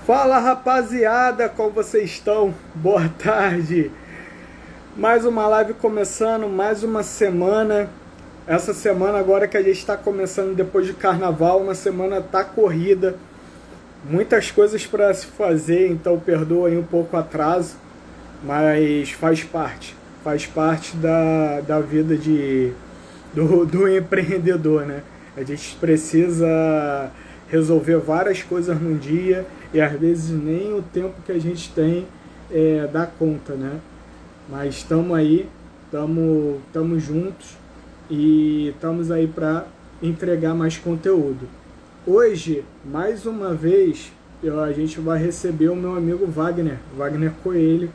Fala rapaziada, como vocês estão? Boa tarde. Mais uma live começando, mais uma semana. Essa semana agora que a gente está começando depois do carnaval, uma semana tá corrida. Muitas coisas para se fazer, então perdoa aí um pouco o atraso, mas faz parte da vida do empreendedor, né? A gente precisa resolver várias coisas num dia e às vezes nem o tempo que a gente tem dá conta, né? Mas estamos aí, estamos juntos e estamos aí para entregar mais conteúdo. Hoje, mais uma vez, a gente vai receber o meu amigo Wagner Coelho,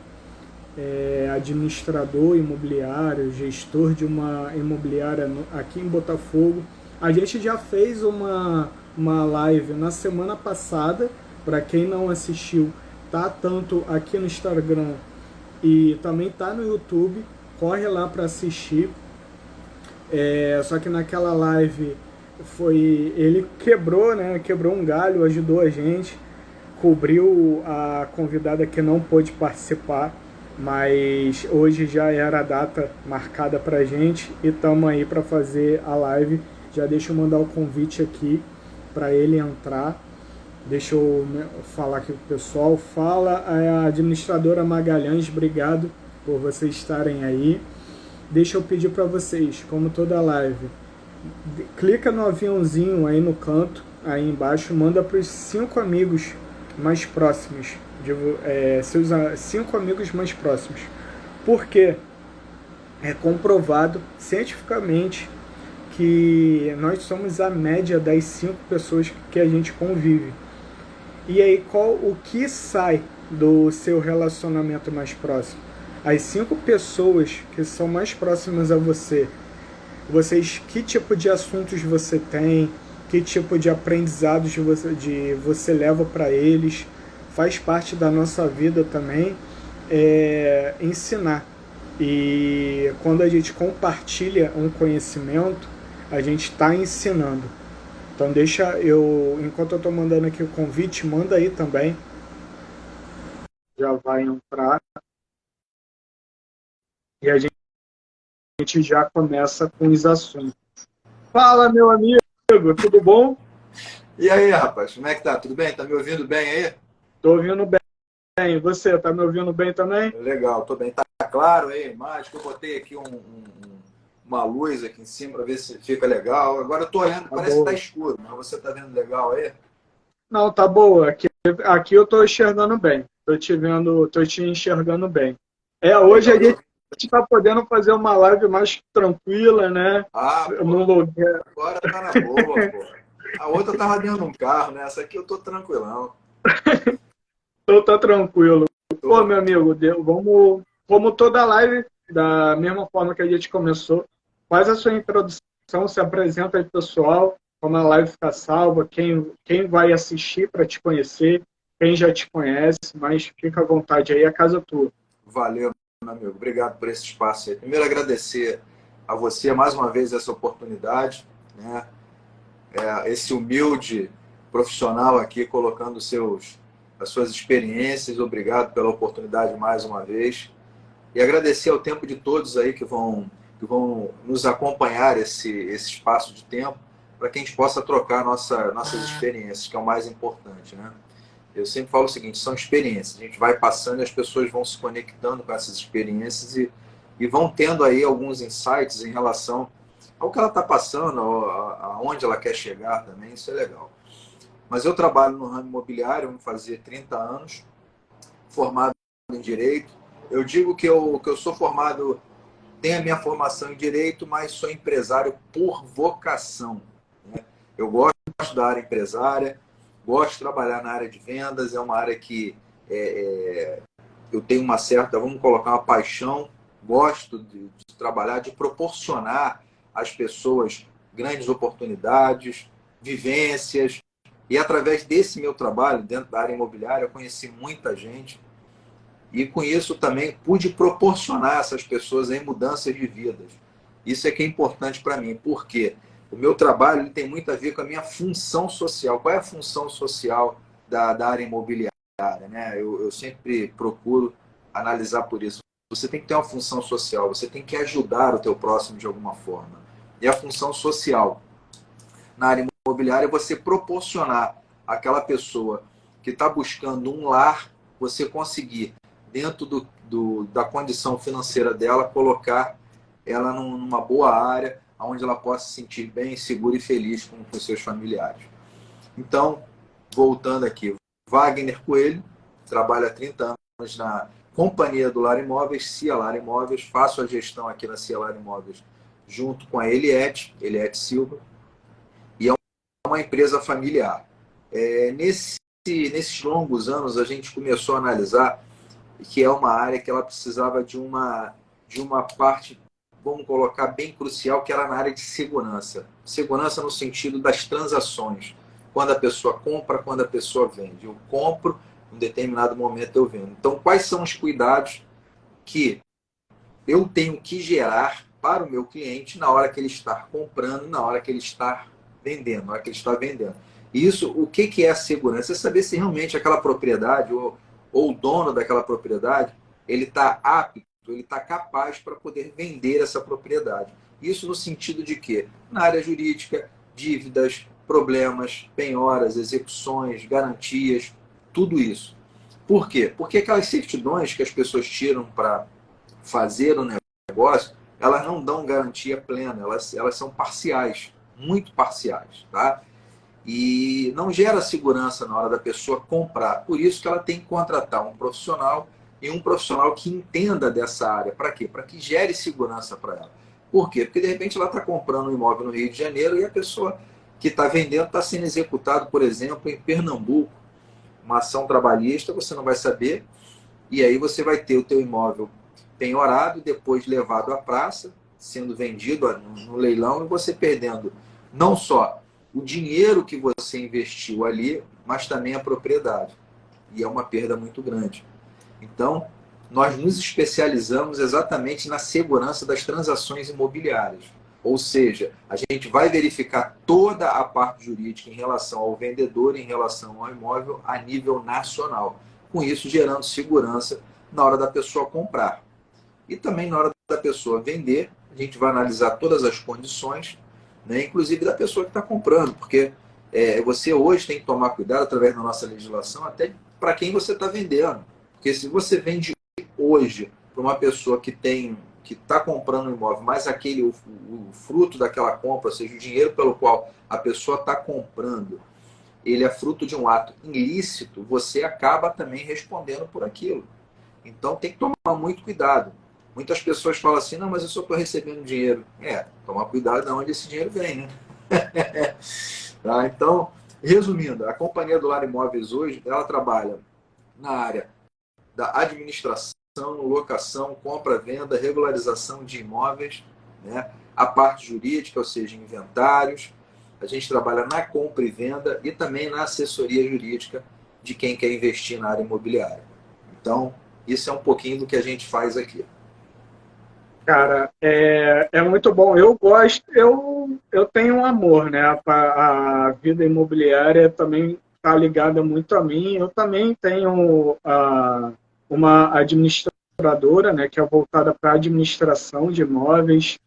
administrador imobiliário, gestor de uma imobiliária aqui em Botafogo. A gente já fez uma live na semana passada, para quem não assistiu, tá tanto aqui no Instagram e também tá no YouTube, corre lá para assistir. Só que naquela live ele quebrou, né? Quebrou um galho, ajudou a gente, cobriu a convidada que não pôde participar, mas hoje já era a data marcada pra gente e estamos aí para fazer a live. Já deixa eu mandar o convite aqui para ele entrar. Deixa eu falar aqui com o pessoal. Fala a administradora Magalhães, obrigado por vocês estarem aí. Deixa eu pedir para vocês, como toda live, clica no aviãozinho aí no canto, aí embaixo, manda para os 5 amigos mais próximos, seus 5 amigos mais próximos. Porque é comprovado cientificamente que nós somos a média das 5 pessoas que a gente convive. E aí, o que sai do seu relacionamento mais próximo? As 5 pessoas que são mais próximas a você, que tipo de assuntos você tem, que tipo de aprendizados você leva para eles, faz parte da nossa vida também, ensinar. E quando a gente compartilha um conhecimento, a gente está ensinando. Então enquanto eu estou mandando aqui o convite, manda aí também. Já vai entrar. E a gente já começa com os assuntos. Fala, meu amigo, tudo bom? E aí, rapaz, como é que tá? Tudo bem? Tá me ouvindo bem aí? Tô ouvindo bem. E você, tá me ouvindo bem também? Legal, tô bem. Tá claro aí a imagem, que eu botei aqui uma luz aqui em cima para ver se fica legal. Agora eu tô olhando, Tá parece que tá boa. escuro, mas você tá vendo legal aí? Não, tá boa. Aqui eu tô enxergando bem. Tô te enxergando bem. Ah, Hoje a legal. gente tá podendo fazer uma live mais tranquila, né? Pô, No lugar. agora tá na boa, pô. A outra eu tava dentro de um carro, né? Essa aqui eu tô tranquilão. Então tá tranquilo. Pô, Tô. meu amigo, vamos, como toda live, da mesma forma que a gente começou, faz a sua introdução, se apresenta aí, pessoal, como a live fica salva, quem vai assistir para te conhecer, quem já te conhece, mas fica à vontade aí, a casa é tua. Valeu, meu amigo. Obrigado por esse espaço aí. Primeiro, agradecer a você mais uma vez essa oportunidade, né? Esse humilde profissional aqui colocando as suas experiências. Obrigado pela oportunidade mais uma vez. E agradecer ao tempo de todos aí que vão nos acompanhar esse espaço de tempo para que a gente possa trocar nossas experiências, que é o mais importante, né? Eu sempre falo o seguinte, são experiências. A gente vai passando e as pessoas vão se conectando com essas experiências e vão tendo aí alguns insights em relação ao que ela está passando, aonde ela quer chegar também, isso é legal. Mas eu trabalho no ramo imobiliário, vou fazer 30 anos, formado em Direito. Eu digo que eu sou formado, tenho a minha formação em Direito, mas sou empresário por vocação, né? Eu gosto da área empresária, gosto de trabalhar na área de vendas, é uma área que eu tenho uma certa, vamos colocar uma paixão, gosto de trabalhar, de proporcionar às pessoas grandes oportunidades, vivências, e através desse meu trabalho dentro da área imobiliária eu conheci muita gente e com isso também pude proporcionar a essas pessoas em mudanças de vidas. Isso é que é importante para mim, porque o meu trabalho ele tem muito a ver com a minha função social. Qual é a função social da área imobiliária? né? Eu sempre procuro analisar por isso. Você tem que ter uma função social, você tem que ajudar o teu próximo de alguma forma. E a função social na área imobiliária é você proporcionar àquela pessoa que está buscando um lar, você conseguir, dentro da condição financeira dela, colocar ela numa boa área, onde ela possa se sentir bem, segura e feliz com os seus familiares. Então, voltando aqui, Wagner Coelho, trabalha há 30 anos na companhia do Lar Imóveis, CIA Lar Imóveis, faço a gestão aqui na CIA Lar Imóveis junto com a Eliette Silva, e é uma empresa familiar. Nesses longos anos, a gente começou a analisar que é uma área que ela precisava de uma parte, vamos colocar, bem crucial, que era na área de segurança. Segurança no sentido das transações. Quando a pessoa compra, quando a pessoa vende. Eu compro, em um determinado momento eu vendo. Então, quais são os cuidados que eu tenho que gerar para o meu cliente na hora que ele está comprando, na hora que ele está vendendo, na hora que ele está vendendo? Isso, o que é a segurança? É saber se realmente aquela propriedade ou o dono daquela propriedade, ele está apto, ele está capaz para poder vender essa propriedade. Isso no sentido de quê? Na área jurídica, dívidas, problemas, penhoras, execuções, garantias, tudo isso. Por quê? Porque aquelas certidões que as pessoas tiram para fazer o negócio, elas não dão garantia plena, elas são parciais, muito parciais, tá? E não gera segurança na hora da pessoa comprar. Por isso que ela tem que contratar um profissional, e um profissional que entenda dessa área. Para quê? Para que gere segurança para ela. Por quê? Porque de repente ela está comprando um imóvel no Rio de Janeiro e a pessoa que está vendendo está sendo executado, por exemplo, em Pernambuco, uma ação trabalhista, você não vai saber, e aí você vai ter o teu imóvel penhorado, depois levado à praça, sendo vendido no leilão, e você perdendo não só o dinheiro que você investiu ali, mas também a propriedade. E é uma perda muito grande. Então, nós nos especializamos exatamente na segurança das transações imobiliárias. Ou seja, a gente vai verificar toda a parte jurídica em relação ao vendedor, em relação ao imóvel, a nível nacional. Com isso, gerando segurança na hora da pessoa comprar. E também na hora da pessoa vender, a gente vai analisar todas as condições, né, inclusive da pessoa que está comprando, porque você hoje tem que tomar cuidado, através da nossa legislação, até para quem você está vendendo. Porque se você vende hoje para uma pessoa que está comprando um imóvel, mas o fruto daquela compra, ou seja, o dinheiro pelo qual a pessoa está comprando, ele é fruto de um ato ilícito, você acaba também respondendo por aquilo. Então tem que tomar muito cuidado. Muitas pessoas falam assim, não, mas eu só estou recebendo dinheiro. Tomar cuidado de onde esse dinheiro vem, né? Tá? Então, resumindo, a Companhia do Lar Imóveis hoje, ela trabalha na área da administração, locação, compra, venda, regularização de imóveis, né? A parte jurídica, ou seja, inventários. A gente trabalha na compra e venda e também na assessoria jurídica de quem quer investir na área imobiliária. Então, isso é um pouquinho do que a gente faz aqui. Cara, é muito bom. Eu gosto, eu tenho um amor, né? A vida imobiliária também está ligada muito a mim. Eu também tenho uma administradora, né? Que é voltada para a administração de imóveis.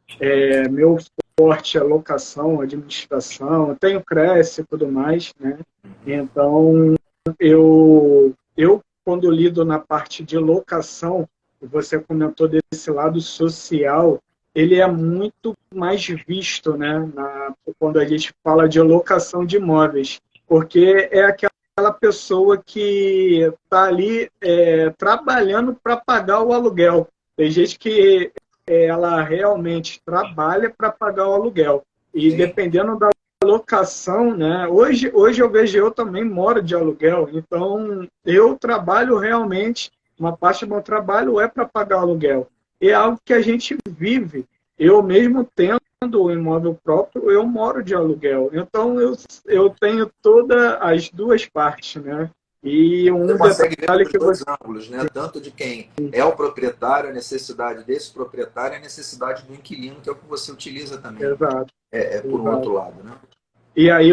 Meu forte é locação, administração. Eu tenho Cresce e tudo mais, né? Então, eu quando lido na parte de locação, você comentou desse lado social, ele é muito mais visto, né, quando a gente fala de locação de imóveis, porque é aquela pessoa que está ali trabalhando para pagar o aluguel. Tem gente que ela realmente trabalha para pagar o aluguel. E Sim. dependendo da locação, né? Hoje eu vejo, eu também moro de aluguel, então eu trabalho realmente, uma parte do meu trabalho é para pagar aluguel. E é algo que a gente vive. Eu mesmo tendo o imóvel próprio, eu moro de aluguel. Então eu tenho todas as duas partes, né? E Você um consegue ver detalhe pelos que dois você... ângulos, né? Tanto de quem é o proprietário, a necessidade desse proprietário, e a necessidade do inquilino, que é o que você utiliza também. Exato, Por um exato. outro lado, né? E aí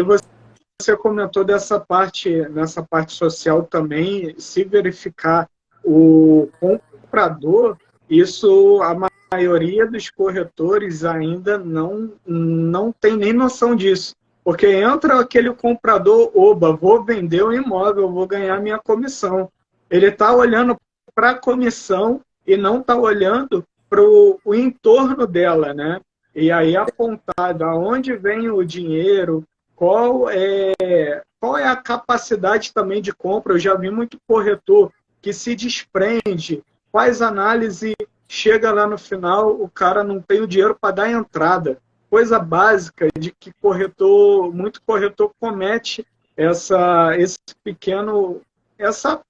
você comentou nessa parte social também, se verificar o comprador, isso a maioria dos corretores ainda não tem nem noção disso. Porque entra aquele comprador, oba, vou vender o imóvel, vou ganhar minha comissão. Ele está olhando para a comissão e não está olhando para o entorno dela, né? E aí apontar de onde vem o dinheiro, qual é a capacidade também de compra. Eu já vi muito corretor que se desprende, faz análise, chega lá no final, o cara não tem o dinheiro para dar entrada. Coisa básica de que muito corretor comete esse pequeno, essa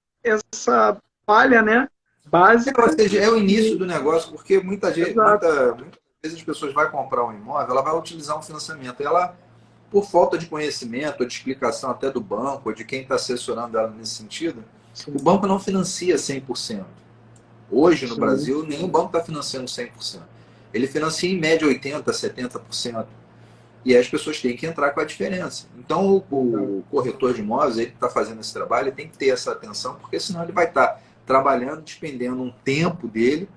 falha, né, básica. Ou seja, é o início do negócio, porque muitas vezes as pessoas vão comprar um imóvel, ela vai utilizar um financiamento. Ela, por falta de conhecimento, ou de explicação até do banco, ou de quem está assessorando ela nesse sentido, o banco não financia 100%. Hoje, no Brasil, nenhum banco está financiando 100%. Ele financia em média 80%, 70%. E aí as pessoas têm que entrar com a diferença. Então, o corretor de imóveis, ele que está fazendo esse trabalho, ele tem que ter essa atenção, porque senão ele vai estar trabalhando, despendendo um tempo dele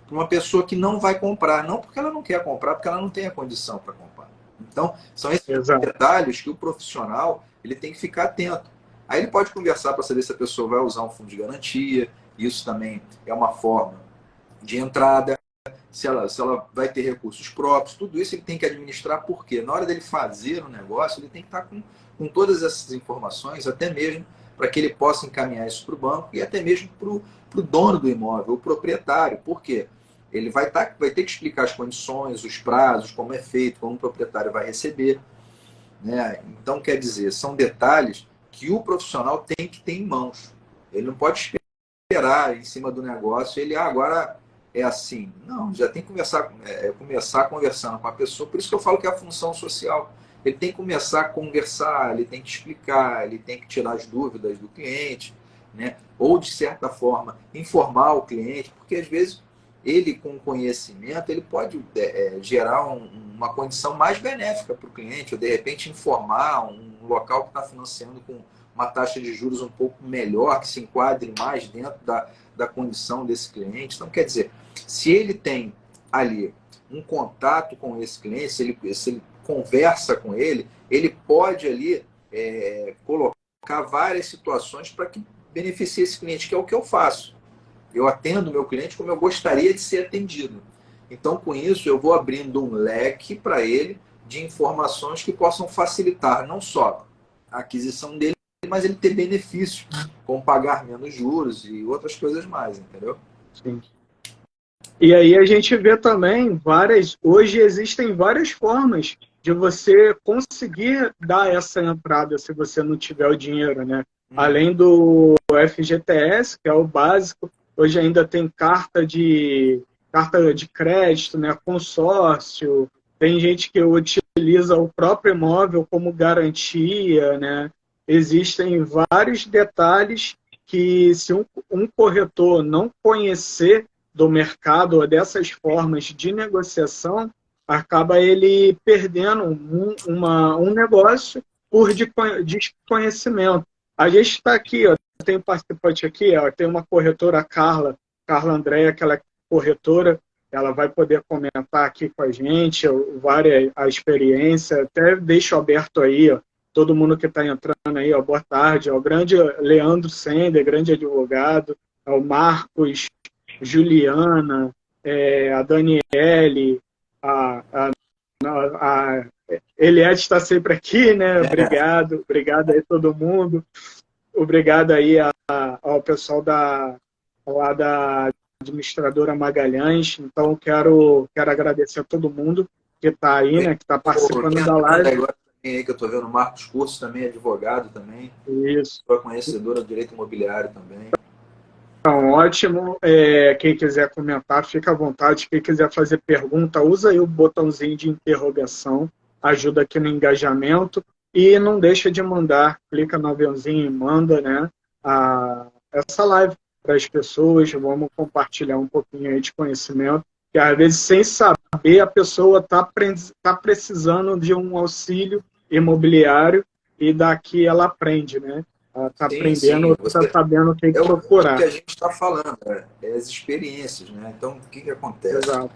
para uma pessoa que não vai comprar. Não porque ela não quer comprar, porque ela não tem a condição para comprar. Então, são esses detalhes que o profissional ele tem que ficar atento. Aí ele pode conversar para saber se a pessoa vai usar um fundo de garantia. Isso também é uma forma de entrada. Se ela vai ter recursos próprios, tudo isso ele tem que administrar, porque na hora dele fazer o negócio, ele tem que estar com todas essas informações, até mesmo para que ele possa encaminhar isso para o banco e até mesmo para o dono do imóvel, o proprietário. Por quê? Ele vai ter que explicar as condições, os prazos, como é feito, como o proprietário vai receber, né? Então, quer dizer, são detalhes que o profissional tem que ter em mãos. Ele não pode esperar em cima do negócio, ele agora é assim. Não, já tem que começar conversando com a pessoa. Por isso que eu falo que é a função social. Ele tem que começar a conversar, ele tem que explicar, ele tem que tirar as dúvidas do cliente, né? Ou, de certa forma, informar o cliente, porque às vezes ele, com conhecimento, ele pode gerar uma condição mais benéfica para o cliente, ou de repente informar um local que está financiando com uma taxa de juros um pouco melhor, que se enquadre mais dentro da condição desse cliente. Então, quer dizer, se ele tem ali um contato com esse cliente, se ele conversa com ele, ele pode ali colocar várias situações para que beneficie esse cliente, que é o que eu faço. Eu atendo o meu cliente como eu gostaria de ser atendido. Então, com isso, eu vou abrindo um leque para ele de informações que possam facilitar não só a aquisição dele, mas ele ter benefícios, como pagar menos juros e outras coisas mais, entendeu? Sim. E aí a gente vê também hoje existem várias formas de você conseguir dar essa entrada se você não tiver o dinheiro, né? Além do FGTS, que é o básico, hoje ainda tem carta de crédito, né? Consórcio, tem gente que utiliza o próprio imóvel como garantia, né? Existem vários detalhes que, se um corretor não conhecer do mercado ou dessas formas de negociação, acaba ele perdendo um negócio por desconhecimento. A gente está aqui, ó, tem um participante aqui, ó, tem uma corretora, Carla Andréa, que ela é corretora, ela vai poder comentar aqui com a gente a experiência, até deixo aberto aí, ó, todo mundo que está entrando aí, ó, boa tarde, ó, o grande Leandro Sender, grande advogado, ó, o Marcos, Juliana, a Daniele, a Eliette está sempre aqui, né? Obrigado aí todo mundo. Obrigado aí ao pessoal lá da administradora Magalhães. Então, quero agradecer a todo mundo que está aí, né? Que está participando da live. Agora também aí que eu estou vendo, o Marcos Curso também é advogado também. Isso. Sou conhecedora do direito imobiliário também. Então, ótimo. Quem quiser comentar, fica à vontade. Quem quiser fazer pergunta, usa aí o botãozinho de interrogação. Ajuda aqui no engajamento. E não deixa de mandar. Clica no aviãozinho e manda, né, essa live para as pessoas. Vamos compartilhar um pouquinho aí de conhecimento. Que às vezes, sem saber, a pessoa está precisando de um auxílio imobiliário e daqui ela aprende, né? Ela está Sim, sim. aprendendo, está sabendo o que É o que procurar. a gente está falando, é as experiências, né? Então, o que, que acontece? Exato.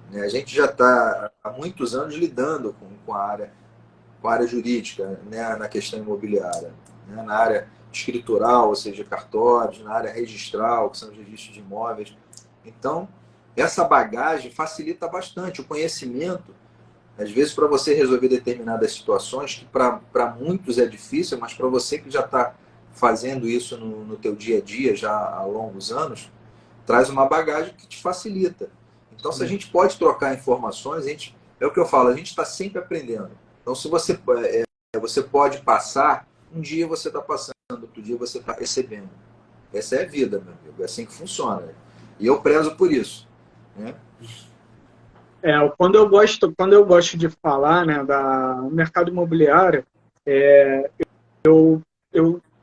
Né? A gente já está há muitos anos lidando com a área jurídica, né? Na questão imobiliária, né? Na área escritural, ou seja, cartórios, na área registral, que são os registros de imóveis. Então, essa bagagem facilita bastante o conhecimento. Às vezes, para você resolver determinadas situações, que para muitos é difícil, mas para você que já está fazendo isso no teu dia a dia, já há longos anos, traz uma bagagem que te facilita. Então, se a gente pode trocar informações, é o que eu falo, a gente está sempre aprendendo. Então, se você pode passar, um dia você está passando, outro dia você está recebendo. Essa é a vida, meu amigo, é assim que funciona. E eu prezo por isso. Né? Quando eu gosto de falar, né, da mercado imobiliário, eu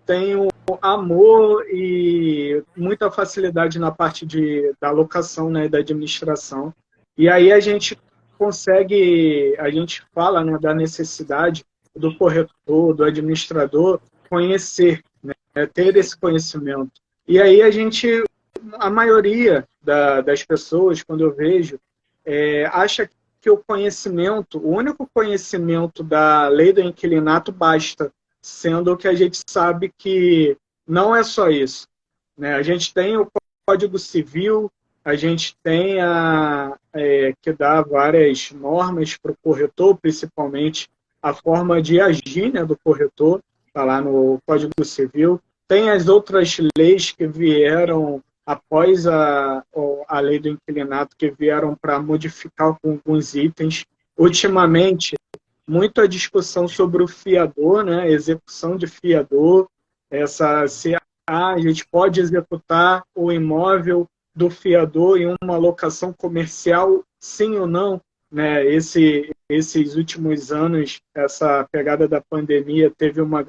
tenho amor e muita facilidade na parte da locação, né, da administração. E aí a gente fala, né, da necessidade do corretor, do administrador conhecer, né, ter esse conhecimento. E aí a maioria das pessoas, quando eu vejo, acha que o único conhecimento da lei do inquilinato basta, sendo que a gente sabe que não é só isso. Né? A gente tem o Código Civil, a gente tem que dá várias normas para o corretor, principalmente a forma de agir, né, do corretor, está lá no Código Civil. Tem as outras leis que vieram após a lei do inquilinato, que vieram para modificar alguns itens. Ultimamente, muita discussão sobre o fiador, né? Execução de fiador, se a gente pode executar o imóvel do fiador em uma locação comercial, sim ou não, né? Esses últimos anos, essa pegada da pandemia teve uma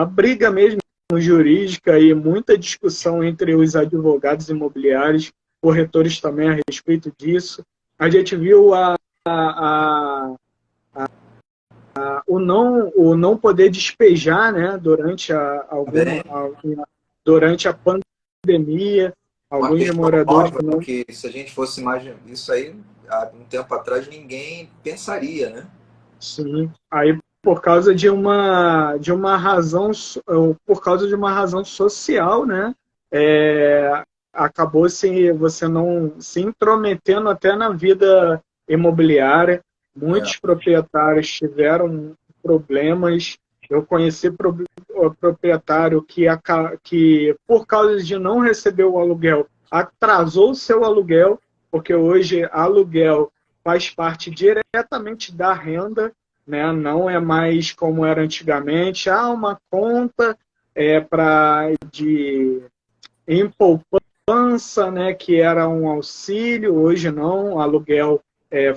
briga mesmo jurídica e muita discussão entre os advogados imobiliários, corretores também a respeito disso. A gente viu o não poder despejar, né, Também, durante a pandemia, uma alguns questão moradores nova, que não. que se a gente fosse imaginar isso aí, há um tempo atrás, ninguém pensaria, né? Sim. Aí, por causa de uma razão social, né, acabou você não se intrometendo até na vida imobiliária. É, Muitos proprietários tiveram problemas. Eu conheci proprietário que, por causa de não receber o aluguel, atrasou o seu aluguel, porque hoje aluguel faz parte diretamente da renda, né? Não é mais como era antigamente. Há uma conta em poupança, né, que era um auxílio, hoje não, aluguel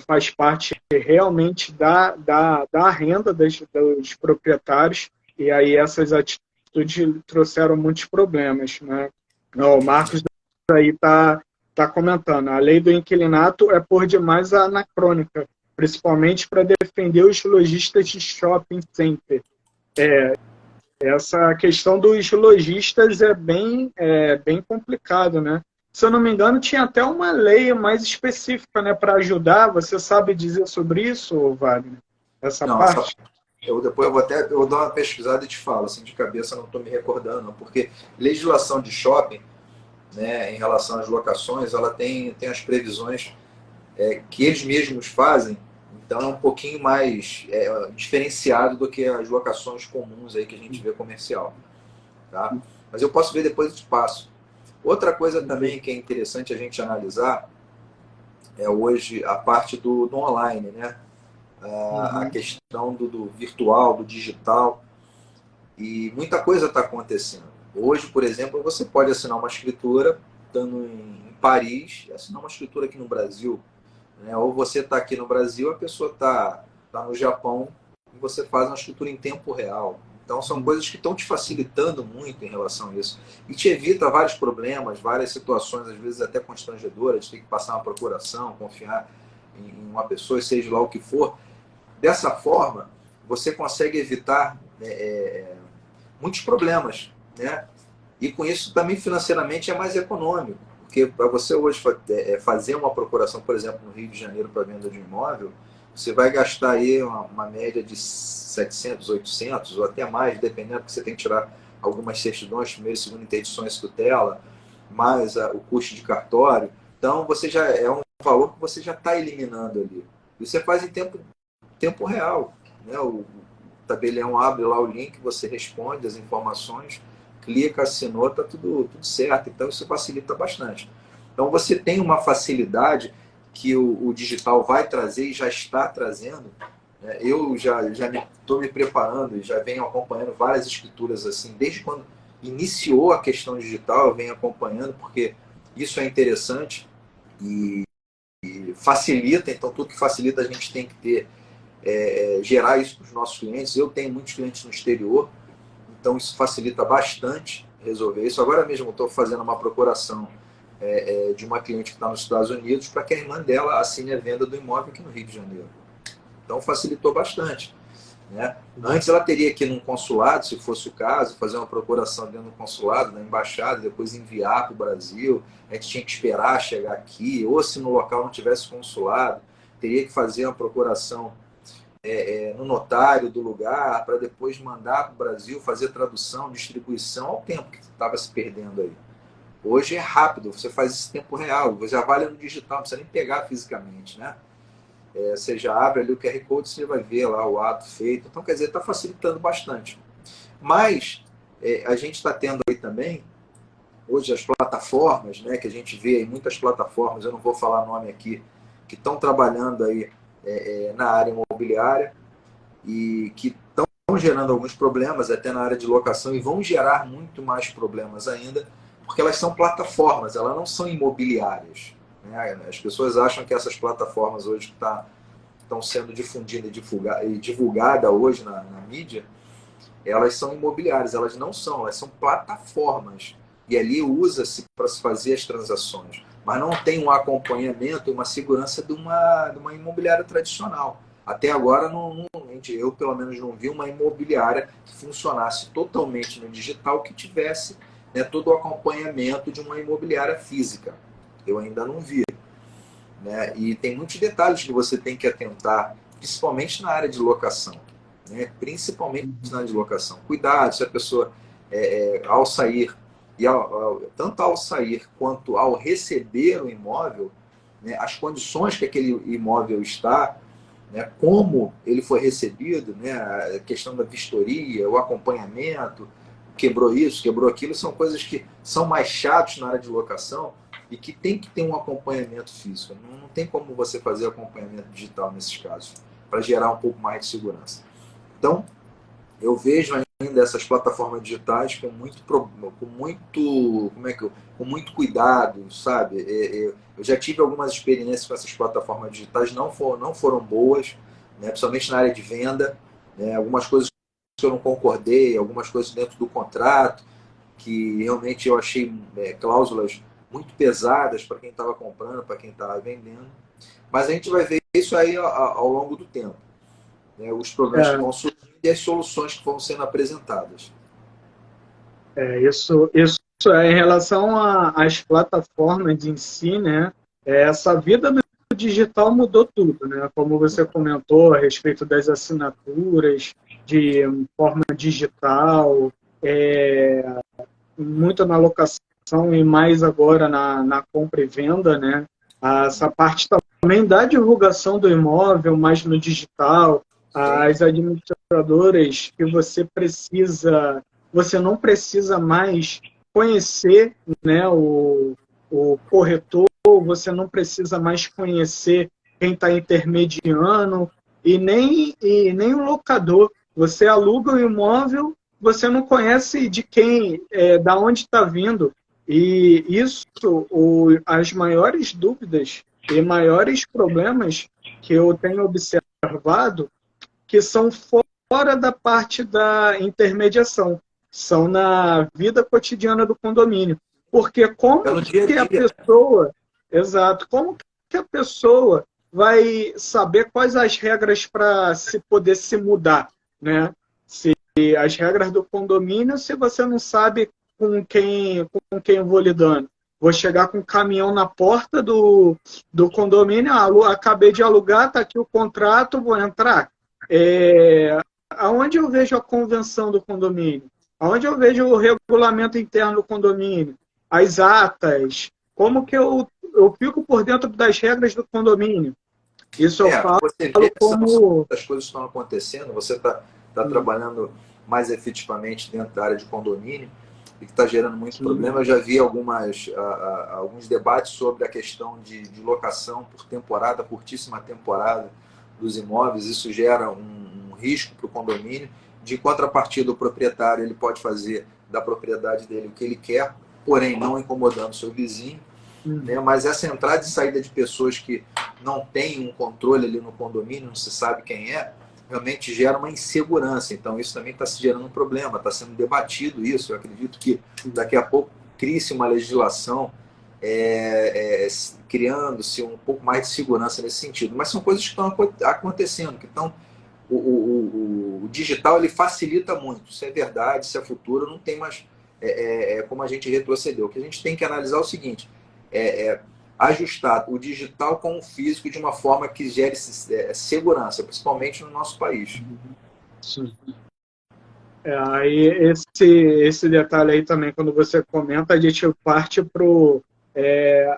faz parte realmente da renda dos proprietários, e aí essas atitudes trouxeram muitos problemas. Né? O Marcos aí tá comentando, a lei do inquilinato é por demais anacrônica, principalmente para defender os lojistas de shopping center. Essa questão dos lojistas bem complicado, né? Se eu não me engano, tinha até uma lei mais específica, né, para ajudar. Você sabe dizer sobre isso, Wagner? Essa não, parte? depois eu vou dar uma pesquisada e te falo, assim, de cabeça não estou me recordando, não, porque legislação de shopping, né, em relação às locações, ela tem as previsões que eles mesmos fazem, então é um pouquinho mais diferenciado do que as locações comuns aí que a gente vê comercial. Tá? Mas eu posso ver depois do espaço. Outra coisa também que é interessante a gente analisar é hoje a parte do online, né? A Uhum. questão do virtual, do digital, e muita coisa está acontecendo. Hoje, por exemplo, você pode assinar uma escritura estando em Paris, assinar uma escritura aqui no Brasil, né? Ou você está aqui no Brasil, a pessoa tá no Japão e você faz uma escritura em tempo real. Então, são coisas que estão te facilitando muito em relação a isso. E te evita vários problemas, várias situações, às vezes até constrangedoras, de ter que passar uma procuração, confiar em uma pessoa, seja lá o que for. Dessa forma, você consegue evitar muitos problemas, né? E com isso também financeiramente é mais econômico, porque para você hoje fazer uma procuração, por exemplo, no Rio de Janeiro para venda de um imóvel, você vai gastar aí uma média de 700, 800 ou até mais, dependendo, porque você tem que tirar algumas certidões, primeira e segunda interdições tutela, mais o custo de cartório. Então, você já é um valor que você já está eliminando ali. E você faz em tempo real, né? O tabelião abre lá o link, você responde as informações, clica, assinou, está tudo certo. Então, isso facilita bastante. Então, você tem uma facilidade que o digital vai trazer e já está trazendo. Né? Eu já estou me preparando e já venho acompanhando várias escrituras assim, desde quando iniciou a questão digital, eu venho acompanhando, porque isso é interessante e facilita. Então, tudo que facilita a gente tem que ter, gerar isso para os nossos clientes. Eu tenho muitos clientes no exterior, então isso facilita bastante resolver isso. Agora mesmo estou fazendo uma procuração de uma cliente que está nos Estados Unidos para que a irmã dela assine a venda do imóvel aqui no Rio de Janeiro. Então facilitou bastante. Né? Antes ela teria que ir num consulado, se fosse o caso, fazer uma procuração dentro do consulado, na embaixada, depois enviar para o Brasil. A gente tinha que esperar chegar aqui, ou se no local não tivesse consulado, teria que fazer uma procuração no notário do lugar, para depois mandar para o Brasil, fazer tradução, distribuição, ao tempo que estava se perdendo aí. Hoje é rápido, você faz isso em tempo real, você já vale no digital, não precisa nem pegar fisicamente, né? Você já abre ali o QR Code, você vai ver lá o ato feito. Então, quer dizer, está facilitando bastante. Mas a gente está tendo aí também, hoje, as plataformas, né, que a gente vê aí, muitas plataformas, eu não vou falar nome aqui, que estão trabalhando aí na área imobiliária e que estão gerando alguns problemas até na área de locação e vão gerar muito mais problemas ainda, porque elas são plataformas, elas não são imobiliárias. Né? As pessoas acham que essas plataformas hoje que estão sendo difundidas e divulgadas hoje na mídia, elas são imobiliárias, elas não são, elas são plataformas. E ali usa-se para se fazer as transações. Mas não tem um acompanhamento e uma segurança de uma imobiliária tradicional. Até agora, eu pelo menos não vi uma imobiliária que funcionasse totalmente no digital, que tivesse, né, todo o acompanhamento de uma imobiliária física. Eu ainda não vi. Né? E tem muitos detalhes que você tem que atentar, principalmente na área de locação. Né? Principalmente na área de locação. Cuidado se a pessoa, ao sair, tanto ao sair quanto ao receber o imóvel, né, as condições que aquele imóvel está, né, como ele foi recebido, né, a questão da vistoria, o acompanhamento, quebrou isso, quebrou aquilo, são coisas que são mais chatas na área de locação e que tem que ter um acompanhamento físico. Não tem como você fazer acompanhamento digital nesses casos, para gerar um pouco mais de segurança. Então, eu vejo ainda essas plataformas digitais com muito cuidado, sabe? Eu já tive algumas experiências com essas plataformas digitais, não foram boas, né? Principalmente na área de venda, né? Algumas coisas que eu não concordei, algumas coisas dentro do contrato, que realmente eu achei cláusulas muito pesadas para quem estava comprando, para quem estava vendendo. Mas a gente vai ver isso aí ao longo do tempo. Né? Os problemas que vão surgindo e as soluções que vão sendo apresentadas. Isso é em relação às plataformas em si, né? Essa vida do digital mudou tudo, né? Como você comentou a respeito das assinaturas, de forma digital, muito na locação e mais agora na compra e venda, né? Essa parte também da divulgação do imóvel, mais no digital, as administradoras que você não precisa mais conhecer, né, o corretor, você não precisa mais conhecer quem está intermediando e nem o locador. Você aluga o imóvel, você não conhece de quem, da onde está vindo. E isso, as maiores dúvidas e maiores problemas que eu tenho observado, que são fora da parte da intermediação, são na vida cotidiana do condomínio. Porque como que a pessoa, exato, como que a pessoa vai saber quais as regras para se poder se mudar? né? Se as regras do condomínio, se você não sabe com quem eu vou lidando. Vou chegar com um caminhão na porta do condomínio, acabei de alugar, está aqui o contrato, vou entrar. Aonde eu vejo a convenção do condomínio? Aonde eu vejo o regulamento interno do condomínio? As atas? Como que eu fico por dentro das regras do condomínio? Isso eu falo você vê que como... as coisas estão acontecendo, você está trabalhando mais efetivamente dentro da área de condomínio e que está gerando muito problema. Eu já vi alguns debates sobre a questão de locação por temporada, curtíssima temporada dos imóveis. Isso gera um risco para o condomínio. De contrapartida, o proprietário ele pode fazer da propriedade dele o que ele quer, porém não incomodando o seu vizinho. Né? Mas essa entrada e saída de pessoas que não têm um controle ali no condomínio, não se sabe quem é, realmente gera uma insegurança. Então isso também está se gerando um problema, está sendo debatido isso. Eu acredito que daqui a pouco crie-se uma legislação criando-se um pouco mais de segurança nesse sentido. Mas são coisas que estão acontecendo, que estão... O digital ele facilita muito. Isso é verdade, isso é futuro, não tem mais como a gente retroceder. O que a gente tem que analisar é o seguinte: ajustar o digital com o físico de uma forma que gere segurança, principalmente no nosso país. Sim. Aí esse detalhe aí também, quando você comenta, a gente parte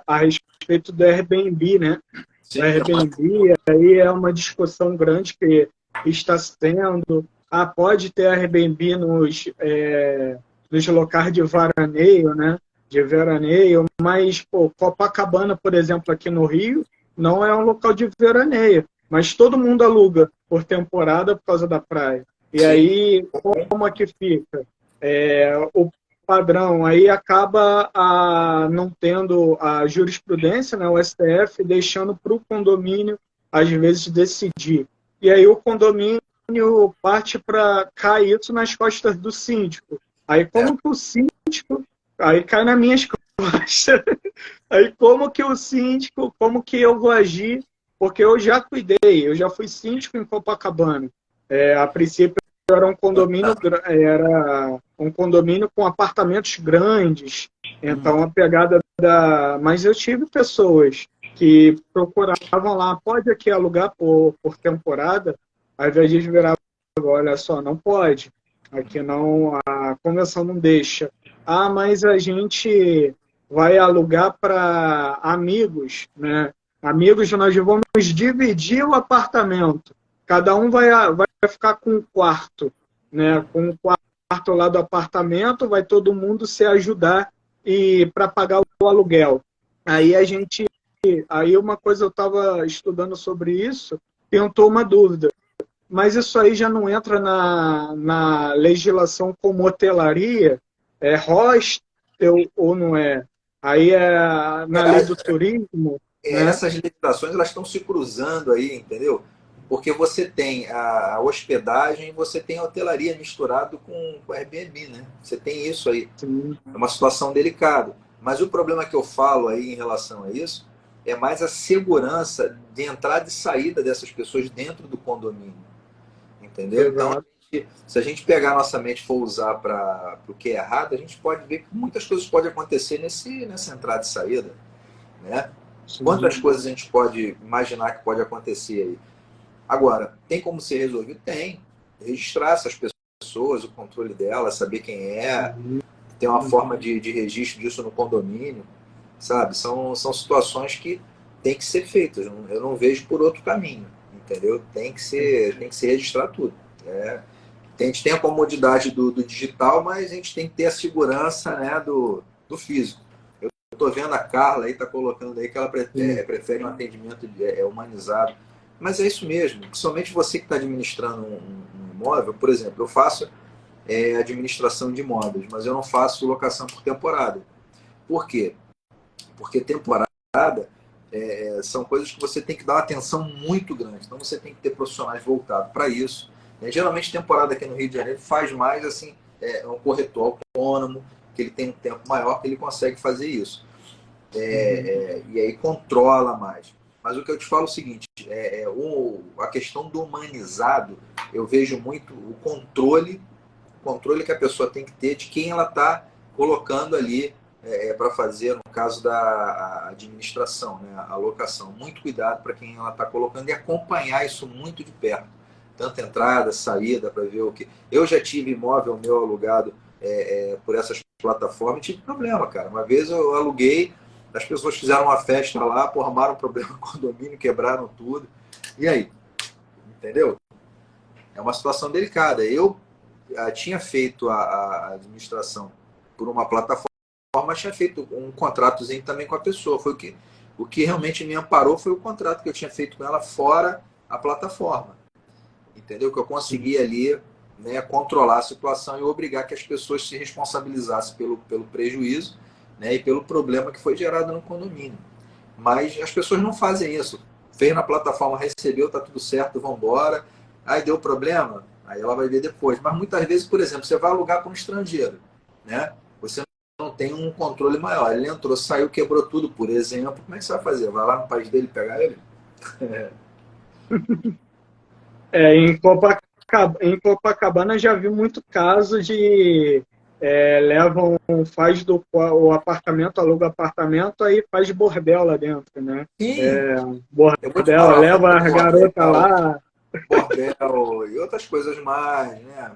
a respeito do Airbnb, né? Sim, o Airbnb, aí é uma discussão grande que está se tendo. Pode ter Airbnb nos locais de veraneio, né? De veraneio, mas Copacabana, por exemplo, aqui no Rio, não é um local de veraneio, mas todo mundo aluga por temporada por causa da praia. E aí, como é que fica? O padrão aí acaba não tendo a jurisprudência, né, o STF, deixando para o condomínio, às vezes, decidir. E aí o condomínio parte para cair isso nas costas do síndico. Aí como que o síndico... Aí cai nas minhas costas. Aí como que o síndico, como que eu vou agir? Porque eu já cuidei, eu já fui síndico em Copacabana. A princípio era um condomínio com apartamentos grandes. Então a pegada Mas eu tive pessoas que procuravam lá, pode aqui alugar por temporada, ao invés de virar, olha só, não pode. Aqui não, a convenção não deixa. Mas a gente vai alugar para amigos, né? Amigos, nós vamos dividir o apartamento. Cada um vai ficar com um quarto, né? Com um quarto lá do apartamento, vai todo mundo se ajudar para pagar o aluguel. Aí uma coisa eu estava estudando sobre isso, tentou uma dúvida. Mas isso aí já não entra na legislação como hotelaria? É hostel ou não é? Aí na lei do turismo. Né? Essas legislações elas estão se cruzando aí, entendeu? Porque você tem a hospedagem, você tem a hotelaria misturado com o Airbnb, né? Você tem isso aí. Sim. É uma situação delicada. Mas o problema que eu falo aí em relação a isso é mais a segurança de entrada e saída dessas pessoas dentro do condomínio. Entendeu? Exato. Então, se a gente pegar a nossa mente e for usar para o que é errado, a gente pode ver que muitas coisas podem acontecer nessa entrada e saída. Né? Quantas coisas a gente pode imaginar que pode acontecer aí? Agora, tem como ser resolvido? Tem. Registrar essas pessoas, o controle delas, saber quem é, ter uma forma de registro disso no condomínio, sabe? São situações que tem que ser feitas. Eu não vejo por outro caminho, entendeu? Tem que se registrar tudo. A gente tem a comodidade do digital, mas a gente tem que ter a segurança, né, do físico. Eu estou vendo a Carla aí, está colocando aí que ela prefere um atendimento humanizado. Mas é isso mesmo. Somente você que está administrando um imóvel, por exemplo, eu faço administração de imóveis, mas eu não faço locação por temporada. Por quê? Porque temporada são coisas que você tem que dar uma atenção muito grande. Então você tem que ter profissionais voltados para isso. Geralmente temporada aqui no Rio de Janeiro faz mais assim, um corretor autônomo, que ele tem um tempo maior que ele consegue fazer isso. E aí controla mais. Mas o que eu te falo é o seguinte, a questão do humanizado, eu vejo muito o controle que a pessoa tem que ter de quem ela está colocando ali para fazer, no caso da administração, né, a alocação. Muito cuidado para quem ela está colocando e acompanhar isso muito de perto. Tanto entrada, saída, para ver o que... Eu já tive imóvel meu alugado por essas plataformas e tive problema, cara. Uma vez eu aluguei, as pessoas fizeram uma festa lá, arrumaram um problema no condomínio, quebraram tudo. E aí? Entendeu? É uma situação delicada. Eu tinha feito a administração por uma plataforma, mas tinha feito um contratozinho também com a pessoa. O que realmente me amparou foi o contrato que eu tinha feito com ela fora a plataforma. Entendeu? Que eu consegui ali, né, controlar a situação e obrigar que as pessoas se responsabilizassem pelo prejuízo, né, e pelo problema que foi gerado no condomínio. Mas as pessoas não fazem isso. Veio na plataforma, recebeu, tá tudo certo, vamos embora. Aí deu problema, aí ela vai ver depois. Mas muitas vezes, por exemplo, você vai alugar para um estrangeiro, né? Você não tem um controle maior. Ele entrou, saiu, quebrou tudo, por exemplo. Como é que você vai fazer? Vai lá no país dele pegar ele? Em Copacabana já vi muito caso de faz o apartamento, aluga apartamento, aí faz bordel lá dentro, né? Sim, eu vou te Bordel, falar, leva a garota lá. bordel e outras coisas mais, né?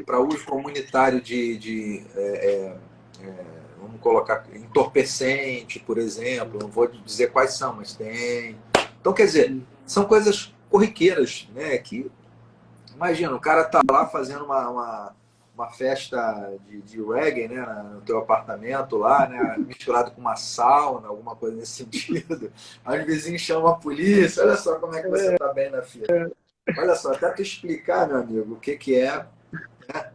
Para uso comunitário vamos colocar, entorpecente, por exemplo. Não vou dizer quais são, mas tem. Então, quer dizer, são coisas corriqueiras, né? Que, imagina, o cara tá lá fazendo uma festa de reggae, né? No teu apartamento lá, né? Misturado com uma sauna, alguma coisa nesse sentido. Aí os vizinhos chamam a polícia. Olha só como é que você tá bem na fila. Olha só, até tu explicar, meu amigo, o que é, né?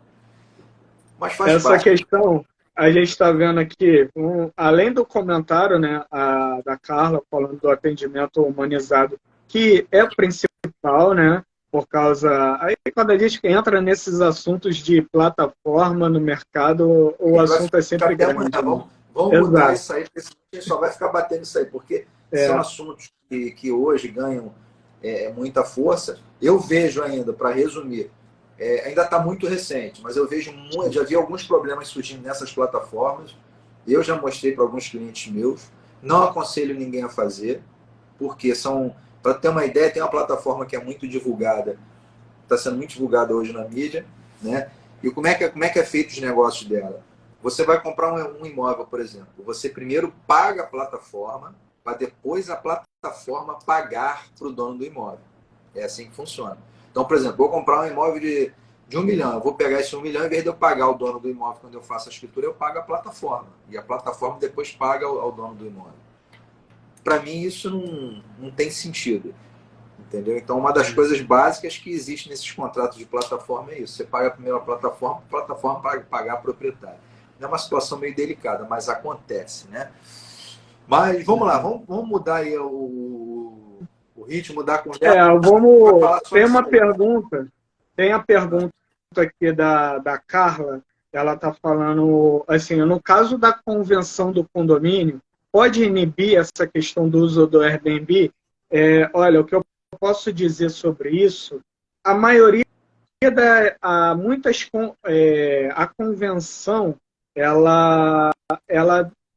Mas faz Essa parte. questão, a gente está vendo aqui, além do comentário, né, da Carla falando do atendimento humanizado, que é principal, né, por causa... Aí quando a gente entra nesses assuntos de plataforma no mercado, A o gente vai assunto é ficar sempre até amanhã. grande, né? Vamos mudar Exato. isso aí, porque senão a gente só vai ficar batendo isso aí, porque são É, assuntos que hoje ganham muita força. Eu vejo ainda, para resumir, ainda está muito recente, mas eu vejo já vi alguns problemas surgindo nessas plataformas. Eu já mostrei para alguns clientes meus. Não aconselho ninguém a fazer, porque para ter uma ideia, tem uma plataforma que é muito divulgada, está sendo muito divulgada hoje na mídia, né? E como é que é feito os negócios dela? Você vai comprar um imóvel, por exemplo. Você primeiro paga a plataforma, para depois a plataforma pagar para o dono do imóvel. É assim que funciona. Então, por exemplo, vou comprar um imóvel de 1 milhão. Eu vou pegar esse 1 milhão, em vez de eu pagar o dono do imóvel quando eu faço a escritura, eu pago a plataforma. E a plataforma depois paga ao dono do imóvel. Para mim, isso não tem sentido. Entendeu? Então, uma das coisas básicas que existe nesses contratos de plataforma é isso. Você paga primeiro a plataforma pagar a proprietário. É uma situação meio delicada, mas acontece, né? Mas vamos lá, vamos mudar aí o ritmo, mudar a conversa. Vai falar tem sobre isso uma aí. pergunta, tem a pergunta aqui da Carla, ela está falando, assim, no caso da convenção do condomínio, pode inibir essa questão do uso do Airbnb? Olha, o que eu posso dizer sobre isso, a maioria a convenção, ela,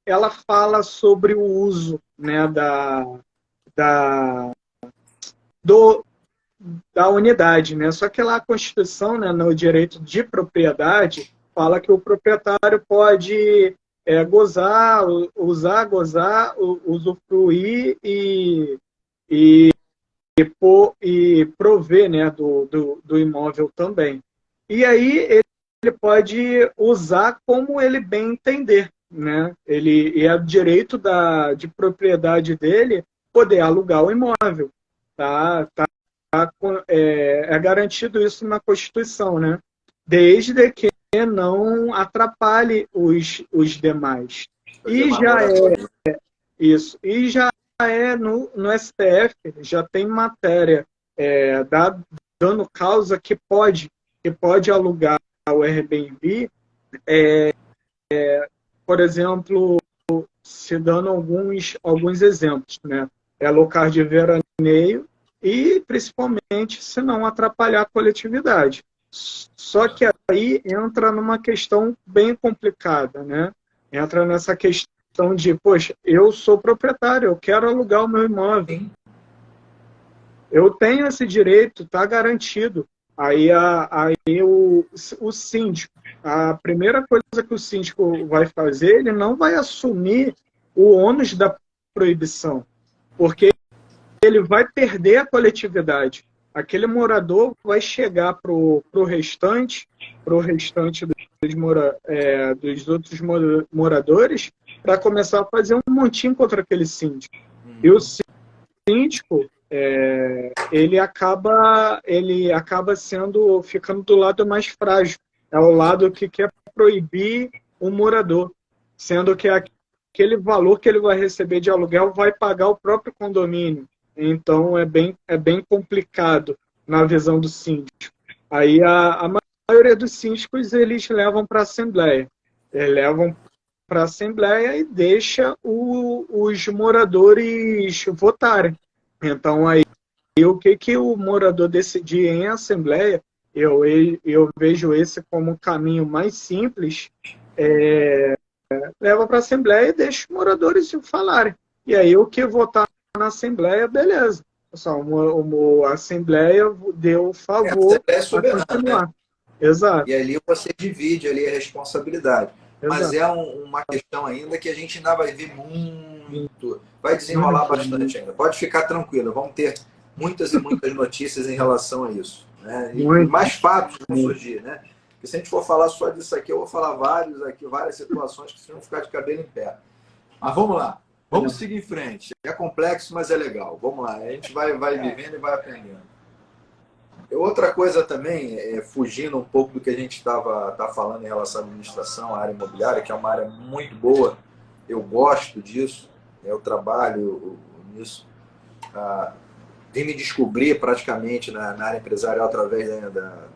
ela fala sobre o uso, né, da, do, da unidade, né? Só que lá a Constituição, né, no direito de propriedade, fala que o proprietário pode gozar, usufruir e prover, né, do imóvel também. E aí ele pode usar como ele bem entender, né? Ele é direito de propriedade dele poder alugar o imóvel, tá garantido isso na Constituição, né? Desde que não atrapalhe os demais. Os E demais já moradores. e já no STF, já tem matéria dando causa que pode alugar o Airbnb, por exemplo, se dando alguns exemplos, né? é lugar de veraneio e, principalmente, se não atrapalhar a coletividade. Só que aí entra numa questão bem complicada, né? Entra nessa questão de, poxa, eu sou proprietário, eu quero alugar o meu imóvel. Sim. Eu tenho esse direito, está garantido. Aí o síndico, a primeira coisa que o síndico vai fazer, ele não vai assumir o ônus da proibição, porque ele vai perder a coletividade. Aquele morador vai chegar para o restante dos outros moradores para começar a fazer um montinho contra aquele síndico. E o síndico, ele acaba ficando do lado mais frágil. É o lado que quer proibir o morador, sendo que aquele valor que ele vai receber de aluguel vai pagar o próprio condomínio. Então é bem complicado na visão do síndico. Aí a maioria dos síndicos eles levam para a Assembleia. Eles levam para a Assembleia e deixa os moradores votarem. Então, aí, o que o morador decidir em assembleia, eu vejo esse como o caminho mais simples, leva para a assembleia e deixa os moradores falarem. E aí, o que votar na assembleia, beleza. Só, a assembleia deu A Assembleia favor é a soberana, né? continuar. Exato, E ali você divide ali a responsabilidade. Mas exato. é uma questão ainda que a gente ainda vai ver muito, vai desenrolar Muito, bastante ainda. Pode ficar tranquilo, vamos ter muitas e muitas notícias em relação a isso. Né? E muito, mais fatos vão muito. surgir. Né? Porque se a gente for falar só disso aqui, eu vou falar várias situações que vocês vão ficar de cabelo em pé. Mas vamos lá, vamos seguir em frente. É complexo, mas é legal. Vamos lá, a gente vai vivendo e vai aprendendo. Outra coisa também, fugindo um pouco do que a gente tá falando em relação à administração, à área imobiliária, que é uma área muito boa, eu gosto disso, eu trabalho nisso, vim me descobrir praticamente na área empresarial através da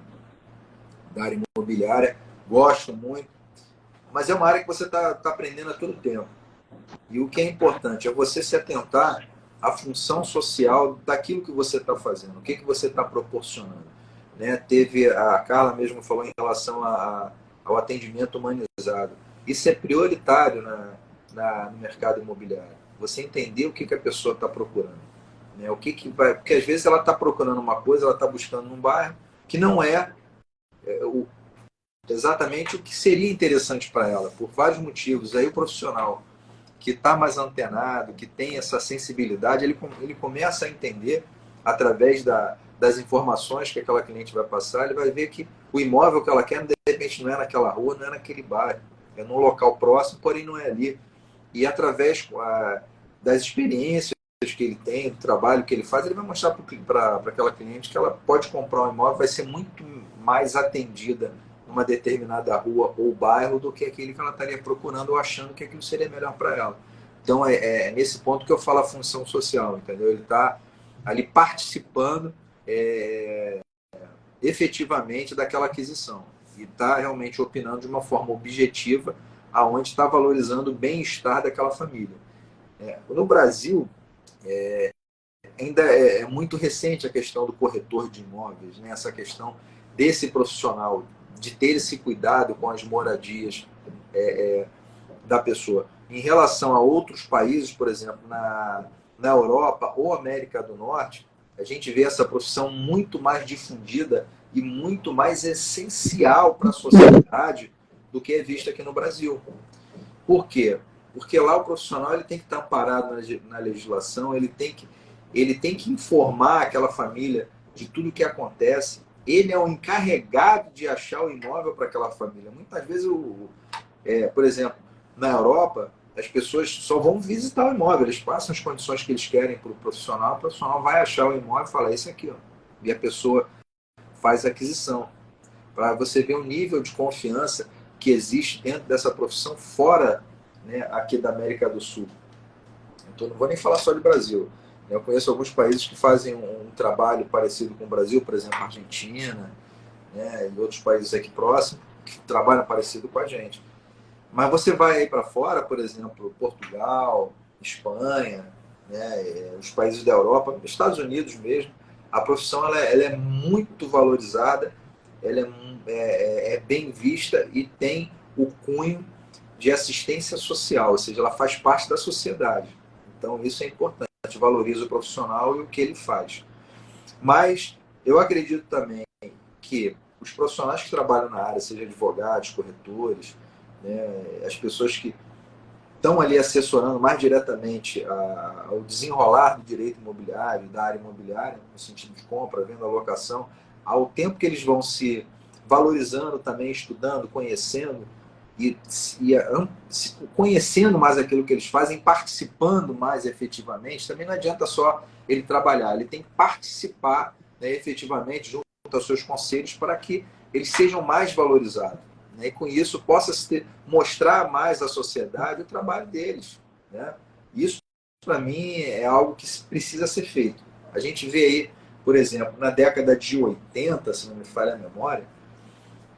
área imobiliária, gosto muito, mas é uma área que você está aprendendo a todo tempo. E o que é importante é você se atentar à função social daquilo que você está fazendo, o que você está proporcionando. Né? Teve a Carla mesmo falou em relação ao atendimento humanizado. Isso é prioritário no mercado imobiliário. Você entender o que a pessoa está procurando. Né? O que vai, porque às vezes ela está procurando uma coisa, ela está buscando num bairro que não exatamente o que seria interessante para ela, por vários motivos. Aí o profissional que está mais antenado, que tem essa sensibilidade, ele começa a entender, através das informações que aquela cliente vai passar, ele vai ver que o imóvel que ela quer, de repente, não é naquela rua, não é naquele bairro, é num local próximo, porém não é ali. E através das experiências que ele tem, do trabalho que ele faz, ele vai mostrar para aquela cliente que ela pode comprar um imóvel, vai ser muito mais atendida numa determinada rua ou bairro do que aquele que ela estaria procurando ou achando que aquilo seria melhor para ela. Então é nesse ponto que eu falo a função social, entendeu? Ele está ali participando efetivamente daquela aquisição e está realmente opinando de uma forma objetiva, aonde está valorizando o bem-estar daquela família. No Brasil, ainda é muito recente a questão do corretor de imóveis, né? Essa questão desse profissional de ter esse cuidado com as moradias da pessoa. Em relação a outros países, por exemplo, na Europa ou América do Norte, a gente vê essa profissão muito mais difundida e muito mais essencial para a sociedade do que é vista aqui no Brasil. Por quê? Porque lá o profissional ele tem que estar amparado na legislação, ele tem que informar aquela família de tudo o que acontece. Ele é o encarregado de achar o imóvel para aquela família. Muitas vezes, por exemplo, na Europa, as pessoas só vão visitar o imóvel, eles passam as condições que eles querem para o profissional vai achar o imóvel e falar, isso aqui, ó. E a pessoa faz a aquisição. Para você ver o nível de confiança que existe dentro dessa profissão fora, né, aqui da América do Sul. Então, não vou nem falar só de Brasil. Eu conheço alguns países que fazem um trabalho parecido com o Brasil, por exemplo, a Argentina, né, e outros países aqui próximos, que trabalham parecido com a gente. Mas você vai aí para fora, por exemplo, Portugal, Espanha, né, os países da Europa, nos Estados Unidos mesmo, a profissão ela é muito valorizada, ela é bem vista e tem o cunho de assistência social, ou seja, ela faz parte da sociedade. Então, isso é importante, valoriza o profissional e o que ele faz. Mas eu acredito também que os profissionais que trabalham na área, seja advogados, corretores, né, as pessoas que estão ali assessorando mais diretamente ao desenrolar do direito imobiliário, da área imobiliária, no sentido de compra, venda, alocação, ao tempo que eles vão se valorizando também, estudando, conhecendo e conhecendo mais aquilo que eles fazem, participando mais efetivamente, também não adianta só ele trabalhar, ele tem que participar, né, efetivamente junto aos seus conselhos para que eles sejam mais valorizados, né, e com isso possa mostrar mais à sociedade o trabalho deles, né? Isso, para mim, é algo que precisa ser feito. A gente vê aí, por exemplo, na década de 80, se não me falha a memória,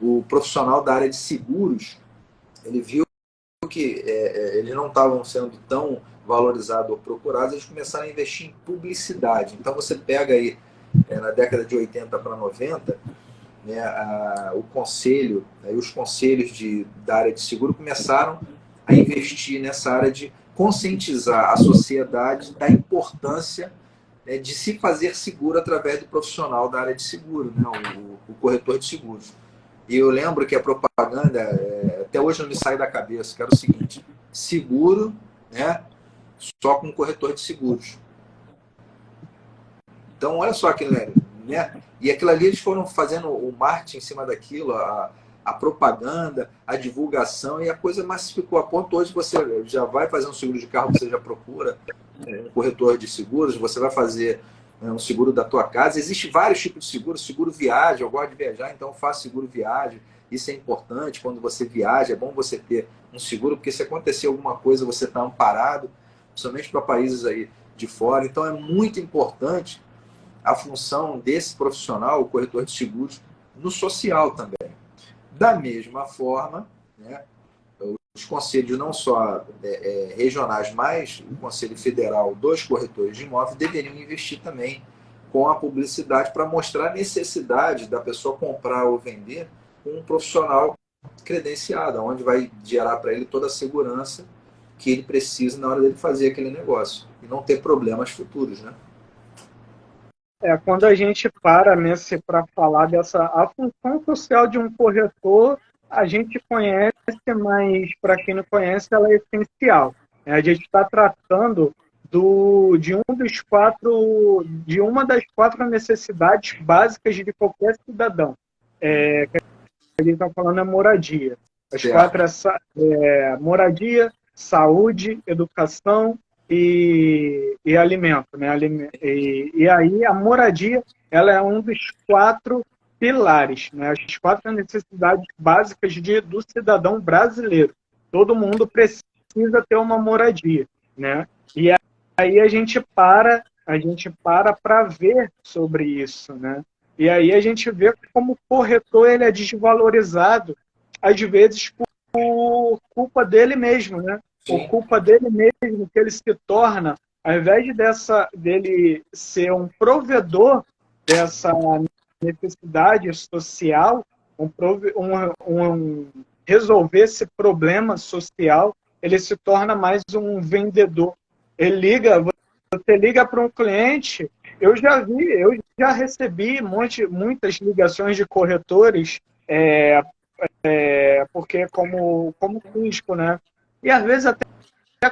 o profissional da área de seguros, ele viu que eles não estavam sendo tão valorizados ou procurados, eles começaram a investir em publicidade. Então você pega aí, na década de 80 para 90, né, o conselho, aí os conselhos da área de seguro começaram a investir nessa área de conscientizar a sociedade da importância, né, de se fazer seguro através do profissional da área de seguro, né, o corretor de seguros. E eu lembro que a propaganda, até hoje não me sai da cabeça, que era o seguinte: seguro, né, só com corretor de seguros. Então, olha só aquilo, né? E aquilo ali eles foram fazendo o marketing em cima daquilo, a propaganda, a divulgação, e a coisa massificou a ponto hoje você já vai fazer um seguro de carro, você já procura um corretor de seguros, você vai fazer um seguro da tua casa. Existem vários tipos de seguro, seguro viagem, eu gosto de viajar, então faço seguro viagem. Isso é importante, quando você viaja, é bom você ter um seguro, porque se acontecer alguma coisa, você está amparado, principalmente para países aí de fora. Então é muito importante a função desse profissional, o corretor de seguros, no social também. Da mesma forma, né, os conselhos não só regionais, mas o Conselho Federal dos Corretores de Imóveis deveriam investir também com a publicidade para mostrar a necessidade da pessoa comprar ou vender com um profissional credenciado, onde vai gerar para ele toda a segurança que ele precisa na hora dele fazer aquele negócio e não ter problemas futuros, né? Quando a gente para para falar a função social de um corretor, a gente conhece, mas para quem não conhece, ela é essencial. A gente está tratando de uma das quatro necessidades básicas de qualquer cidadão. Que a gente está falando é moradia. As quatro moradia, saúde, educação e alimento, né? E aí a moradia, ela é um dos quatro pilares, né? As quatro necessidades básicas do cidadão brasileiro. Todo mundo precisa ter uma moradia, né? E aí a gente para ver sobre isso, né? E aí a gente vê como o corretor ele é desvalorizado, às vezes por culpa dele mesmo, né? Por culpa dele mesmo, que ele se torna, ao invés dele ser um provedor dessa necessidade social, resolver esse problema social, ele se torna mais um vendedor. Você liga para um cliente, eu já recebi muitas ligações de corretores, porque como físico, né? E às vezes até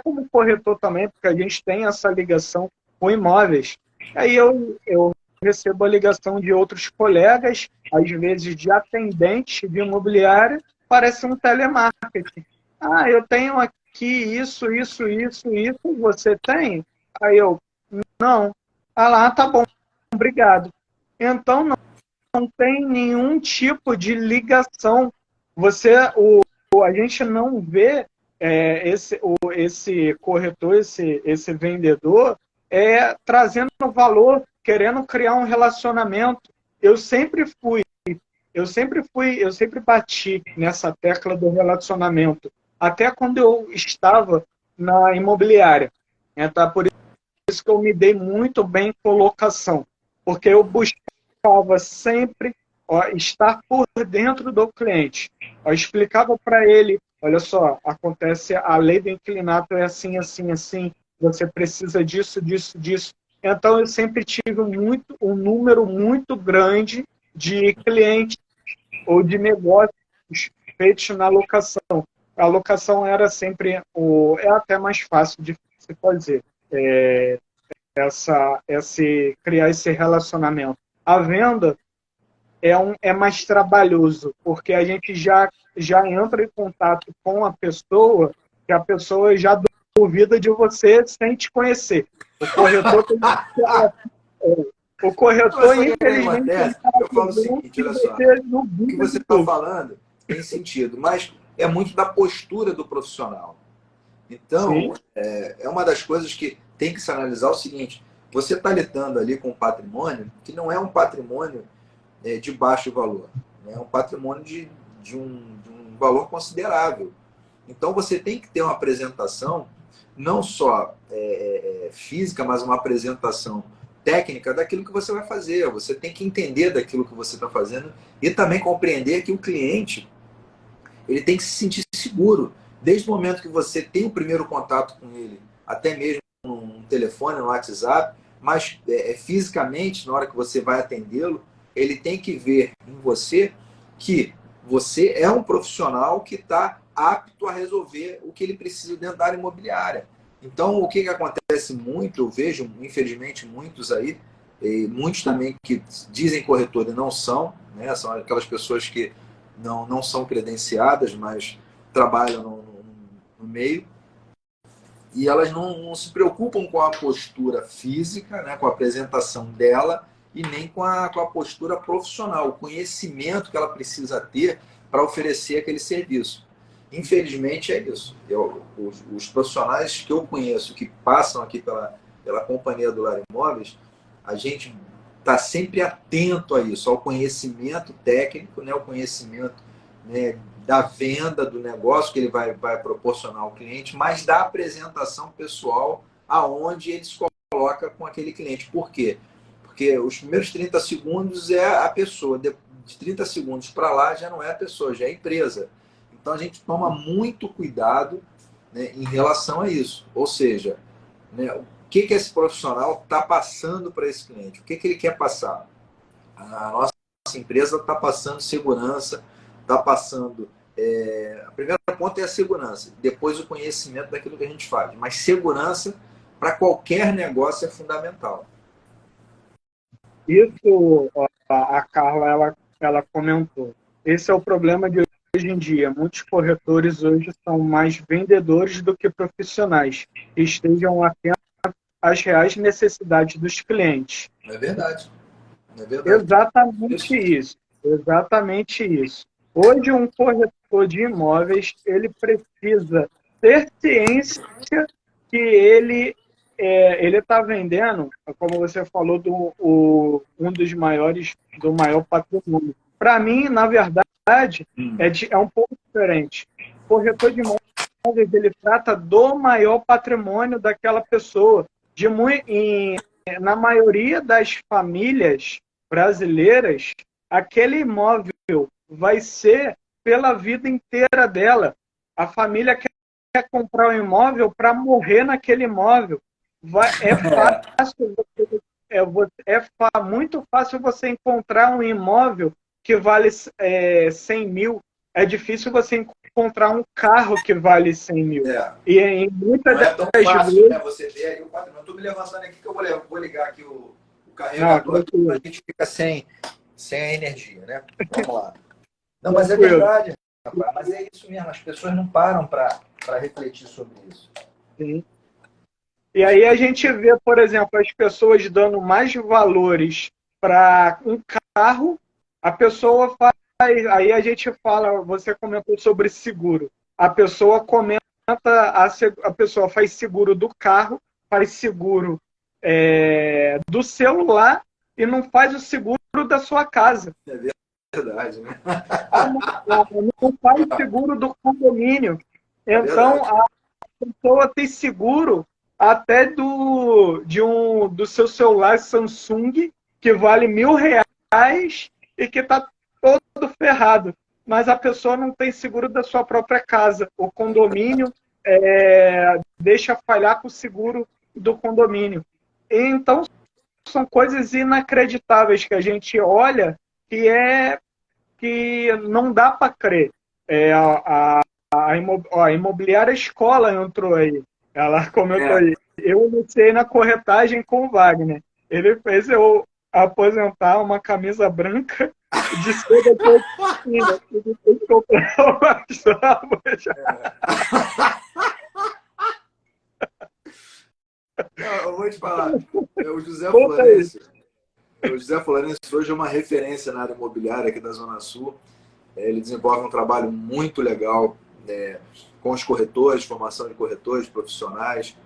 como corretor também, porque a gente tem essa ligação com imóveis. Aí eu recebo a ligação de outros colegas, às vezes de atendente de imobiliária, parece um telemarketing. Ah, eu tenho aqui isso, você tem? Aí eu, não. Ah lá, tá bom, obrigado. Então não tem nenhum tipo de ligação. A gente não vê esse corretor, esse vendedor trazendo valor, querendo criar um relacionamento. Eu sempre bati nessa tecla do relacionamento, até quando eu estava na imobiliária. Tá? Por isso que eu me dei muito bem com locação, porque eu buscava sempre estar por dentro do cliente. Eu explicava para ele, olha só, acontece a lei do inclinato é assim, assim, assim, você precisa disso, disso, disso. Então, eu sempre tive um número muito grande de clientes ou de negócios feitos na locação. A locação era sempre é até mais fácil de se fazer, criar esse relacionamento. A venda é mais trabalhoso, porque a gente já entra em contato com a pessoa, que a pessoa já duvida de você sem te conhecer. O corretor tem o corretor, infelizmente, eu falo o seguinte, olha só, o que você está falando tem sentido, mas é muito da postura do profissional. Então, é uma das coisas que tem que se analisar o seguinte, você está lidando ali com um patrimônio que não é um patrimônio de baixo valor, né? É um patrimônio de um valor considerável. Então, você tem que ter uma apresentação, não só física, mas uma apresentação técnica daquilo que você vai fazer. Você tem que entender daquilo que você está fazendo e também compreender que o cliente ele tem que se sentir seguro. Desde o momento que você tem o primeiro contato com ele, até mesmo no telefone, no WhatsApp, mas fisicamente, na hora que você vai atendê-lo, ele tem que ver em você que você é um profissional que está apto a resolver o que ele precisa dentro da área imobiliária. Então, o que acontece muito, eu vejo, infelizmente, muitos aí, e muitos também que dizem corretor e não são, né? São aquelas pessoas que não são credenciadas, mas trabalham no meio, e elas não se preocupam com a postura física, né? Com a apresentação dela, e nem com a postura profissional, o conhecimento que ela precisa ter para oferecer aquele serviço. Infelizmente é isso. Os profissionais que eu conheço, que passam aqui pela companhia do Lar Imóveis, a gente está sempre atento a isso, ao conhecimento técnico, né, o conhecimento, né, da venda do negócio que ele vai proporcionar ao cliente, mas da apresentação pessoal aonde ele se coloca com aquele cliente. Por quê? Porque os primeiros 30 segundos é a pessoa, de 30 segundos para lá já não é a pessoa, já é a empresa. Então a gente toma muito cuidado, né, em relação a isso. Ou seja, né, o que esse profissional está passando para esse cliente? O que ele quer passar? A nossa empresa está passando segurança, está passando... a primeira ponta é a segurança, depois o conhecimento daquilo que a gente faz. Mas segurança para qualquer negócio é fundamental. Isso a Carla ela comentou. Esse é o problema de hoje em dia. Muitos corretores hoje são mais vendedores do que profissionais. Estejam atentos às reais necessidades dos clientes. É verdade. É verdade. Exatamente isso. Exatamente isso. Hoje, um corretor de imóveis, ele precisa ter ciência que ele está vendendo, como você falou, um dos maiores, do maior patrimônio. Para mim, na verdade, é um pouco diferente. O corretor de imóveis, ele trata do maior patrimônio daquela pessoa. Na maioria das famílias brasileiras, aquele imóvel vai ser pela vida inteira dela. A família quer comprar um imóvel para morrer naquele imóvel. Muito fácil você encontrar um imóvel que vale 100 mil. É difícil você encontrar um carro que vale 100 mil. E em muitas das vezes... né? Você vê aí o patrimônio. Estou me levantando aqui que eu vou ligar aqui o carregador, a gente fica sem a energia, né? Vamos lá. Não, mas é verdade, rapaz. Mas é isso mesmo. As pessoas não param para refletir sobre isso. Sim. E aí a gente vê, por exemplo, as pessoas dando mais valores para um carro, a pessoa faz... Aí a gente fala, você comentou sobre seguro. A pessoa comenta, a pessoa faz seguro do carro, faz seguro do celular e não faz o seguro da sua casa. É verdade, né? Não faz seguro do condomínio. Então, a pessoa tem seguro até do seu celular Samsung, que vale R$ 1.000 e que está todo ferrado. Mas a pessoa não tem seguro da sua própria casa. O condomínio deixa falhar com o seguro do condomínio. Então, são coisas inacreditáveis que a gente olha que não dá para crer. A imobiliária escola entrou aí. Ela comentou aí. Eu iniciei na corretagem com o Wagner. Ele fez eu aposentar uma camisa branca de seda de oficina. E depois comprar umas árvores. Eu vou te falar, o José Florencio, hoje é uma referência na área imobiliária aqui da Zona Sul. Ele desenvolve um trabalho muito legal com os corretores, formação de corretores profissionais.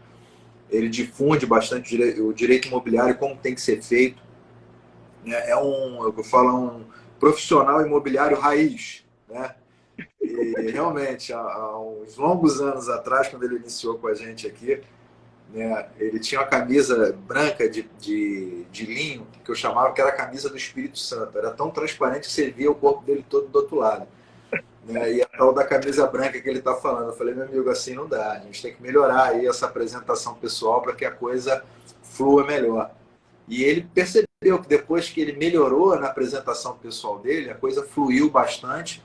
Ele difunde bastante o direito imobiliário, como tem que ser feito. Eu falo, um profissional imobiliário raiz, né? E realmente, há uns longos anos atrás, quando ele iniciou com a gente aqui, né, ele tinha uma camisa branca de linho, que eu chamava que era a camisa do Espírito Santo. Era tão transparente que você via o corpo dele todo do outro lado. Né? E a tal da camisa branca que ele está falando. Eu falei, meu amigo, assim não dá. A gente tem que melhorar aí essa apresentação pessoal para que a coisa flua melhor. E ele percebeu que depois que ele melhorou na apresentação pessoal dele, a coisa fluiu bastante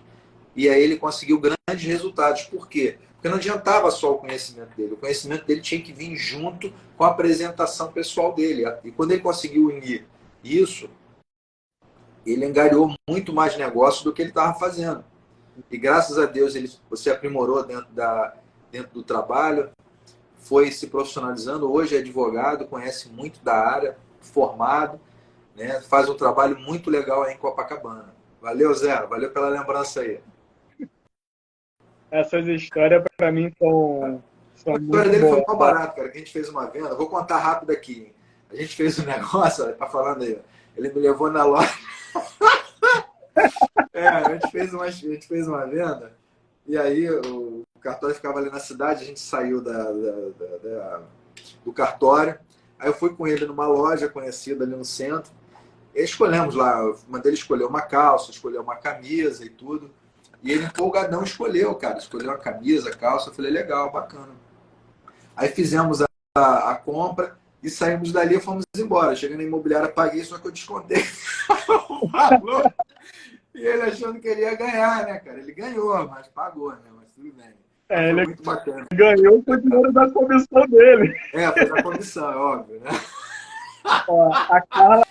e aí ele conseguiu grandes resultados. Por quê? Porque não adiantava só o conhecimento dele. O conhecimento dele tinha que vir junto com a apresentação pessoal dele. E quando ele conseguiu unir isso, ele angariou muito mais negócio do que ele estava fazendo. E graças a Deus você aprimorou dentro do trabalho, foi se profissionalizando. Hoje é advogado, conhece muito da área, formado, né? Faz um trabalho muito legal aí em Copacabana. Valeu, Zé. Valeu pela lembrança aí. Essas histórias, para mim, são a história dele foi mal barato, cara. Que a gente fez uma venda. Vou contar rápido aqui. A gente fez um negócio, tá falando aí. Ele me levou na loja. A gente fez uma venda. E aí o cartório ficava ali na cidade. A gente saiu do cartório. Aí eu fui com ele numa loja conhecida ali no centro. E escolhemos lá. Mandei ele escolher uma calça, escolher uma camisa e tudo. E ele empolgadão escolheu, cara. Escolheu a camisa, a calça. Eu falei, legal, bacana. Aí fizemos a compra e saímos dali e fomos embora. Cheguei na imobiliária, paguei, só que eu descontei o valor. E ele achando que ele ia ganhar, né, cara? Ele ganhou, mas pagou, né? Mas tudo bem. Foi ele muito bacana. Ganhou com o dinheiro da comissão dele. Foi da comissão, é óbvio, né? Ó, a Carla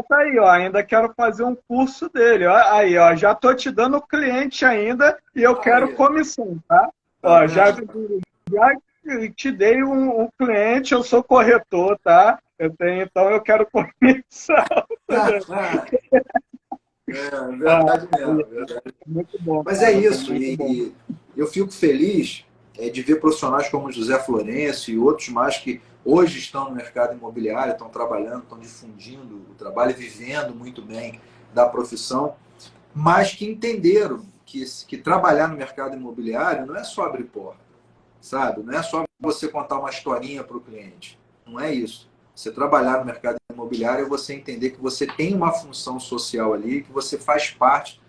tá aí, ó. Ainda quero fazer um curso dele. Ó, aí, ó. Já tô te dando o cliente ainda e eu quero comissão, tá? Ó, já te dei um cliente, eu sou corretor, tá? Então eu quero comissão. Verdade mesmo. Verdade. Muito bom. Mas é isso. E eu fico feliz de ver profissionais como José Florencio e outros mais que hoje estão no mercado imobiliário, estão trabalhando, estão difundindo o trabalho, vivendo muito bem da profissão, mas que entenderam que trabalhar no mercado imobiliário não é só abrir porta, sabe? Não é só você contar uma historinha para o cliente. Não é isso. Você trabalhar no mercado imobiliário é você entender que você tem uma função social ali, que você faz parte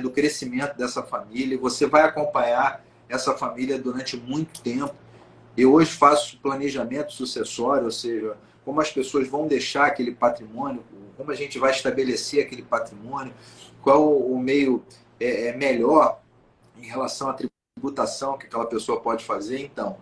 do crescimento dessa família, você vai acompanhar essa família durante muito tempo. Eu hoje faço planejamento sucessório, ou seja, como as pessoas vão deixar aquele patrimônio, como a gente vai estabelecer aquele patrimônio, qual o meio melhor em relação à tributação que aquela pessoa pode fazer. Então,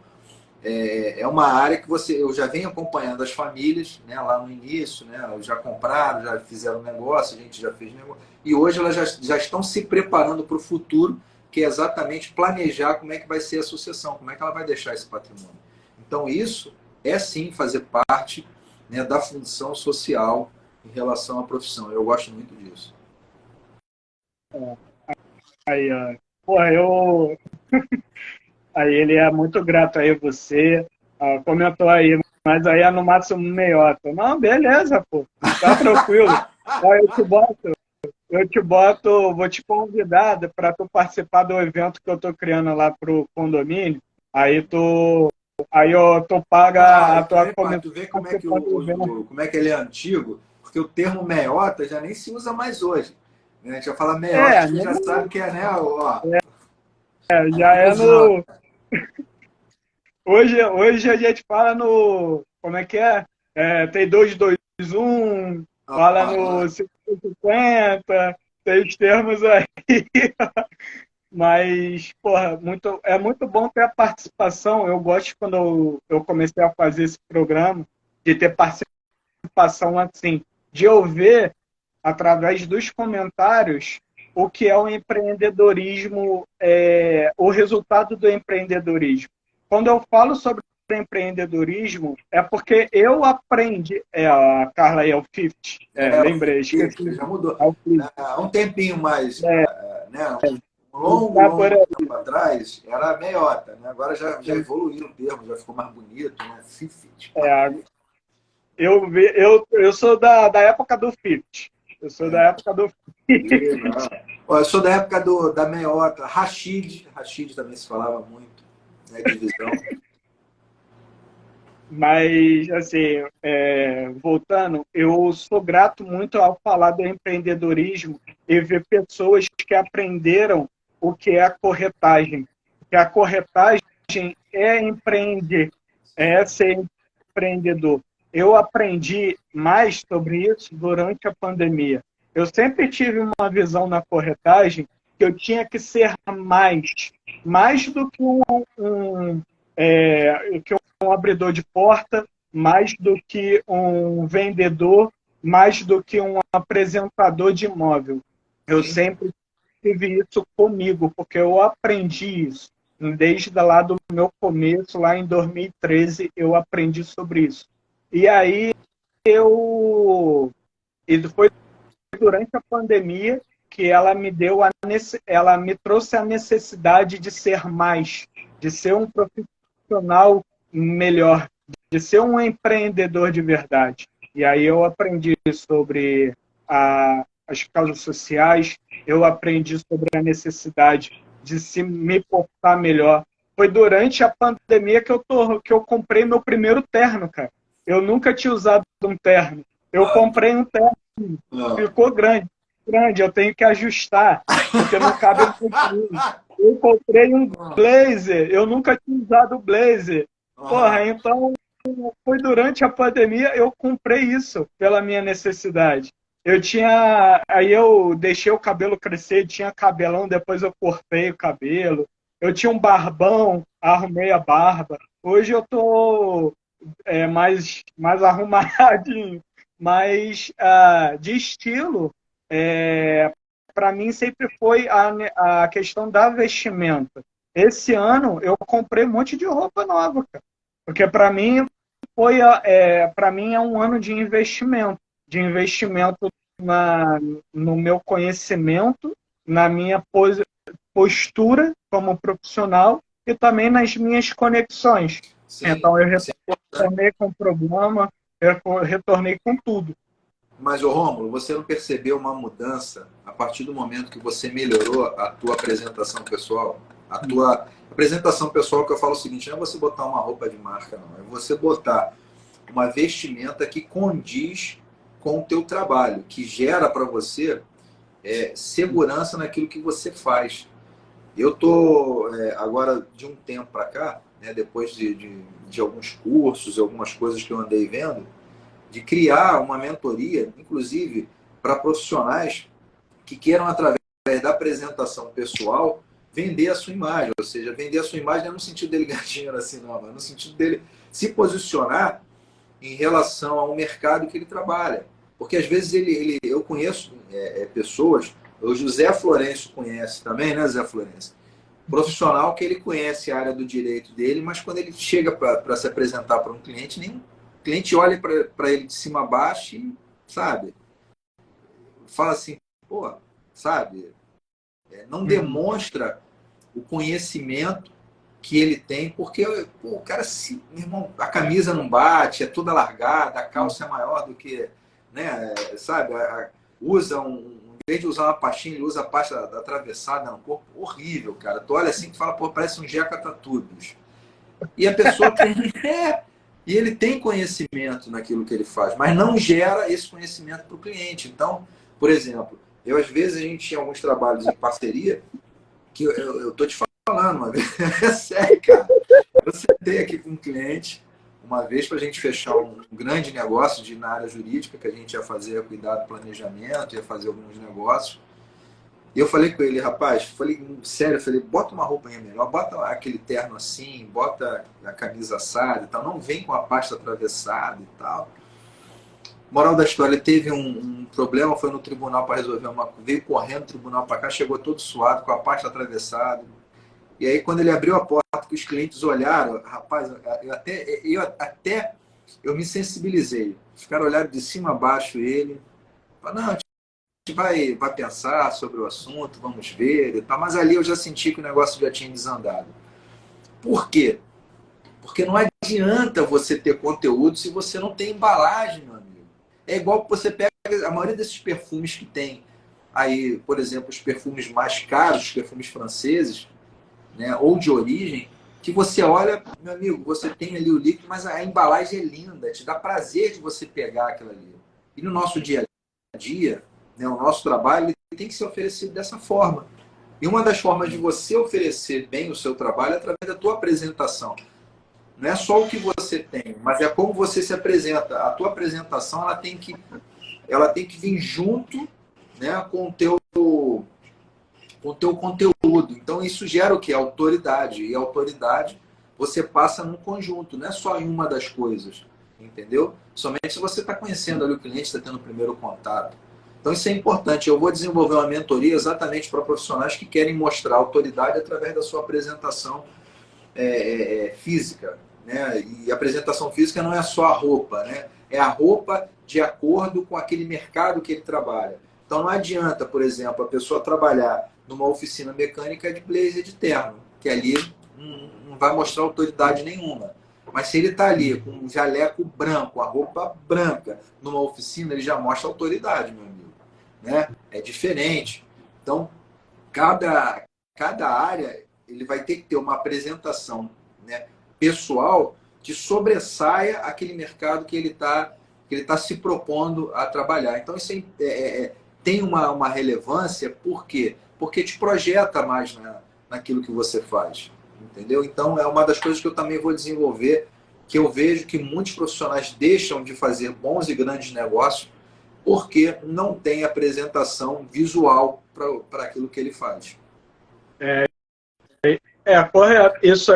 é uma área que eu já venho acompanhando as famílias, né, lá no início, né, já compraram, já fizeram negócio, a gente já fez negócio, e hoje elas já estão se preparando para o futuro, que é exatamente planejar como é que vai ser a sucessão, como é que ela vai deixar esse patrimônio. Então isso é sim fazer parte, né, da função social em relação à profissão. Eu gosto muito disso. Aí, ó. Pô, Aí ele é muito grato aí você. Comentou aí, mas aí é no máximo meiota. Não, beleza, pô. Tá tranquilo. Eu te boto, vou te convidar para tu participar do evento que eu tô criando lá pro condomínio. Aí Aí tu paga a Então, tua repara, comissão. tu vê como é que como é que ele é antigo, porque o termo meiota já nem se usa mais hoje. Né? A gente vai falar meiota, a gente já sabe que é, né? Ó, Já é confusão. no. Hoje a gente fala no. Como é que é? Tem 221, fala no 50, tem os termos aí. Mas, porra, é muito bom ter a participação. Eu gosto quando eu comecei a fazer esse programa, de ter participação assim, de eu ver, através dos comentários, o que é o empreendedorismo, o resultado do empreendedorismo. Quando eu falo sobre empreendedorismo, é porque eu aprendi. A Carla aí é o 50, lembrei, esqueci. Já mudou. É o 50. Há um tempinho mais, né? Um Tá por longo aí. tempo atrás, era meiota, né? Agora já evoluiu o termo, já ficou mais bonito, né? Fifty. Eu sou da época do 50. Eu sou da época do 50. Ó, eu sou da época da meiota. Rashid também se falava muito, né? Divisão. Mas, assim, voltando, eu sou grato muito ao falar do empreendedorismo e ver pessoas que aprenderam o que é a corretagem. Que a corretagem é empreender, é ser empreendedor. Eu aprendi mais sobre isso durante a pandemia. Eu sempre tive uma visão na corretagem que eu tinha que ser mais do que um abridor de porta, mais do que um vendedor, mais do que um apresentador de imóvel. Eu sempre tive isso comigo, porque eu aprendi isso. Desde lá do meu começo, lá em 2013, eu aprendi sobre isso. E aí e foi durante a pandemia que ela me trouxe a necessidade de ser mais, de ser um profissional melhor, de ser um empreendedor de verdade. E aí eu aprendi sobre as causas sociais, eu aprendi sobre a necessidade de se me portar melhor. Foi durante a pandemia que eu comprei meu primeiro terno, cara. Eu nunca tinha usado um terno. Eu comprei um terno, ficou grande, eu tenho que ajustar, porque não cabe muito. Eu comprei um blazer, eu nunca tinha usado blazer. Porra, então foi durante a pandemia eu comprei isso pela minha necessidade. Aí eu deixei o cabelo crescer, tinha cabelão, depois eu cortei o cabelo. Eu tinha um barbão, arrumei a barba. Hoje eu tô mais arrumadinho, mas de estilo, para mim sempre foi a questão da vestimenta. Esse ano eu comprei um monte de roupa nova, cara, porque para mim é um ano de investimento no meu conhecimento, na minha postura como profissional e também nas minhas conexões. Sim, Então eu retornei com o programa, eu retornei com tudo. Mas, ô Rômulo, você não percebeu uma mudança a partir do momento que você melhorou a tua apresentação pessoal? A tua apresentação pessoal, que eu falo o seguinte, não é você botar uma roupa de marca, não. É você botar uma vestimenta que condiz com o teu trabalho, que gera para você segurança naquilo que você faz. Eu estou, agora, de um tempo para cá, né, depois de alguns cursos, algumas coisas que eu andei vendo, de criar uma mentoria, inclusive para profissionais que queiram, através da apresentação pessoal, vender a sua imagem. Ou seja, vender a sua imagem não é no sentido dele ganhar dinheiro assim, não, mas no sentido dele se posicionar em relação ao mercado que ele trabalha. Porque às vezes eu conheço pessoas, o José Florencio conhece também, né, Zé Florencio? Profissional que ele conhece a área do direito dele, mas quando ele chega para se apresentar para um cliente, nenhum cliente olha para ele de cima a baixo e, sabe, fala assim, pô, sabe, não demonstra o conhecimento que ele tem, porque pô, o cara, meu irmão, a camisa não bate, é toda largada, a calça é maior do que, né, sabe, usa em vez de usar uma pastinha, ele usa a pasta atravessada no corpo, horrível, cara. Tu olha assim e fala, pô, parece um Jeca Tatu, bicho. E a pessoa tem... e ele tem conhecimento naquilo que ele faz, mas não gera esse conhecimento para o cliente. Então, por exemplo, eu às vezes a gente tinha alguns trabalhos em parceria que eu tô te falando uma vez, é sério, cara. Eu sentei aqui com um cliente uma vez para a gente fechar um grande negócio na área jurídica que a gente ia fazer, ia cuidar do planejamento, ia fazer alguns negócios. E eu falei com ele, rapaz, falei, sério, falei, bota uma roupa aí melhor, bota aquele terno assim, bota a camisa assada e tal, não vem com a pasta atravessada e tal. Moral da história, teve um problema, foi no tribunal para resolver veio correndo do tribunal para cá, chegou todo suado, com a pasta atravessada. E aí, quando ele abriu a porta, que os clientes olharam, rapaz, eu me sensibilizei. Os caras olharam de cima a baixo ele, falaram, não, a gente vai pensar sobre o assunto, vamos ver e tal. Mas ali eu já senti que o negócio já tinha desandado. Por quê? Porque não adianta você ter conteúdo se você não tem embalagem, meu amigo. É igual que você pega a maioria desses perfumes que tem aí, por exemplo, os perfumes mais caros, os perfumes franceses, né, ou de origem, que você olha, meu amigo, você tem ali o líquido, mas a embalagem é linda, te dá prazer de você pegar aquilo ali. E no nosso dia a dia, né, o nosso trabalho ele tem que ser oferecido dessa forma. E uma das formas de você oferecer bem o seu trabalho é através da tua apresentação. Não é só o que você tem, mas é como você se apresenta. A tua apresentação ela tem que vir junto, né, com o teu conteúdo. Então isso gera o que? Autoridade. E autoridade você passa num conjunto, não é só em uma das coisas. Entendeu? Somente se você está conhecendo ali o cliente, está tendo o primeiro contato. Então isso é importante. Eu vou desenvolver uma mentoria exatamente para profissionais que querem mostrar autoridade através da sua apresentação física. Né? E a apresentação física não é só a roupa, né? É a roupa de acordo com aquele mercado que ele trabalha. Então não adianta, por exemplo, a pessoa trabalhar numa oficina mecânica de blazer de terno, que ali não vai mostrar autoridade nenhuma. Mas se ele está ali com um jaleco branco, a roupa branca, numa oficina, ele já mostra autoridade, meu amigo. Né? É diferente. Então, cada área ele vai ter que ter uma apresentação, né, pessoal que sobressaia aquele mercado que ele tá se propondo a trabalhar. Então, isso tem uma relevância, por quê? Porque te projeta mais naquilo que você faz. Entendeu? Então, é uma das coisas que eu também vou desenvolver, que eu vejo que muitos profissionais deixam de fazer bons e grandes negócios porque não tem apresentação visual para aquilo que ele faz. Correto. Isso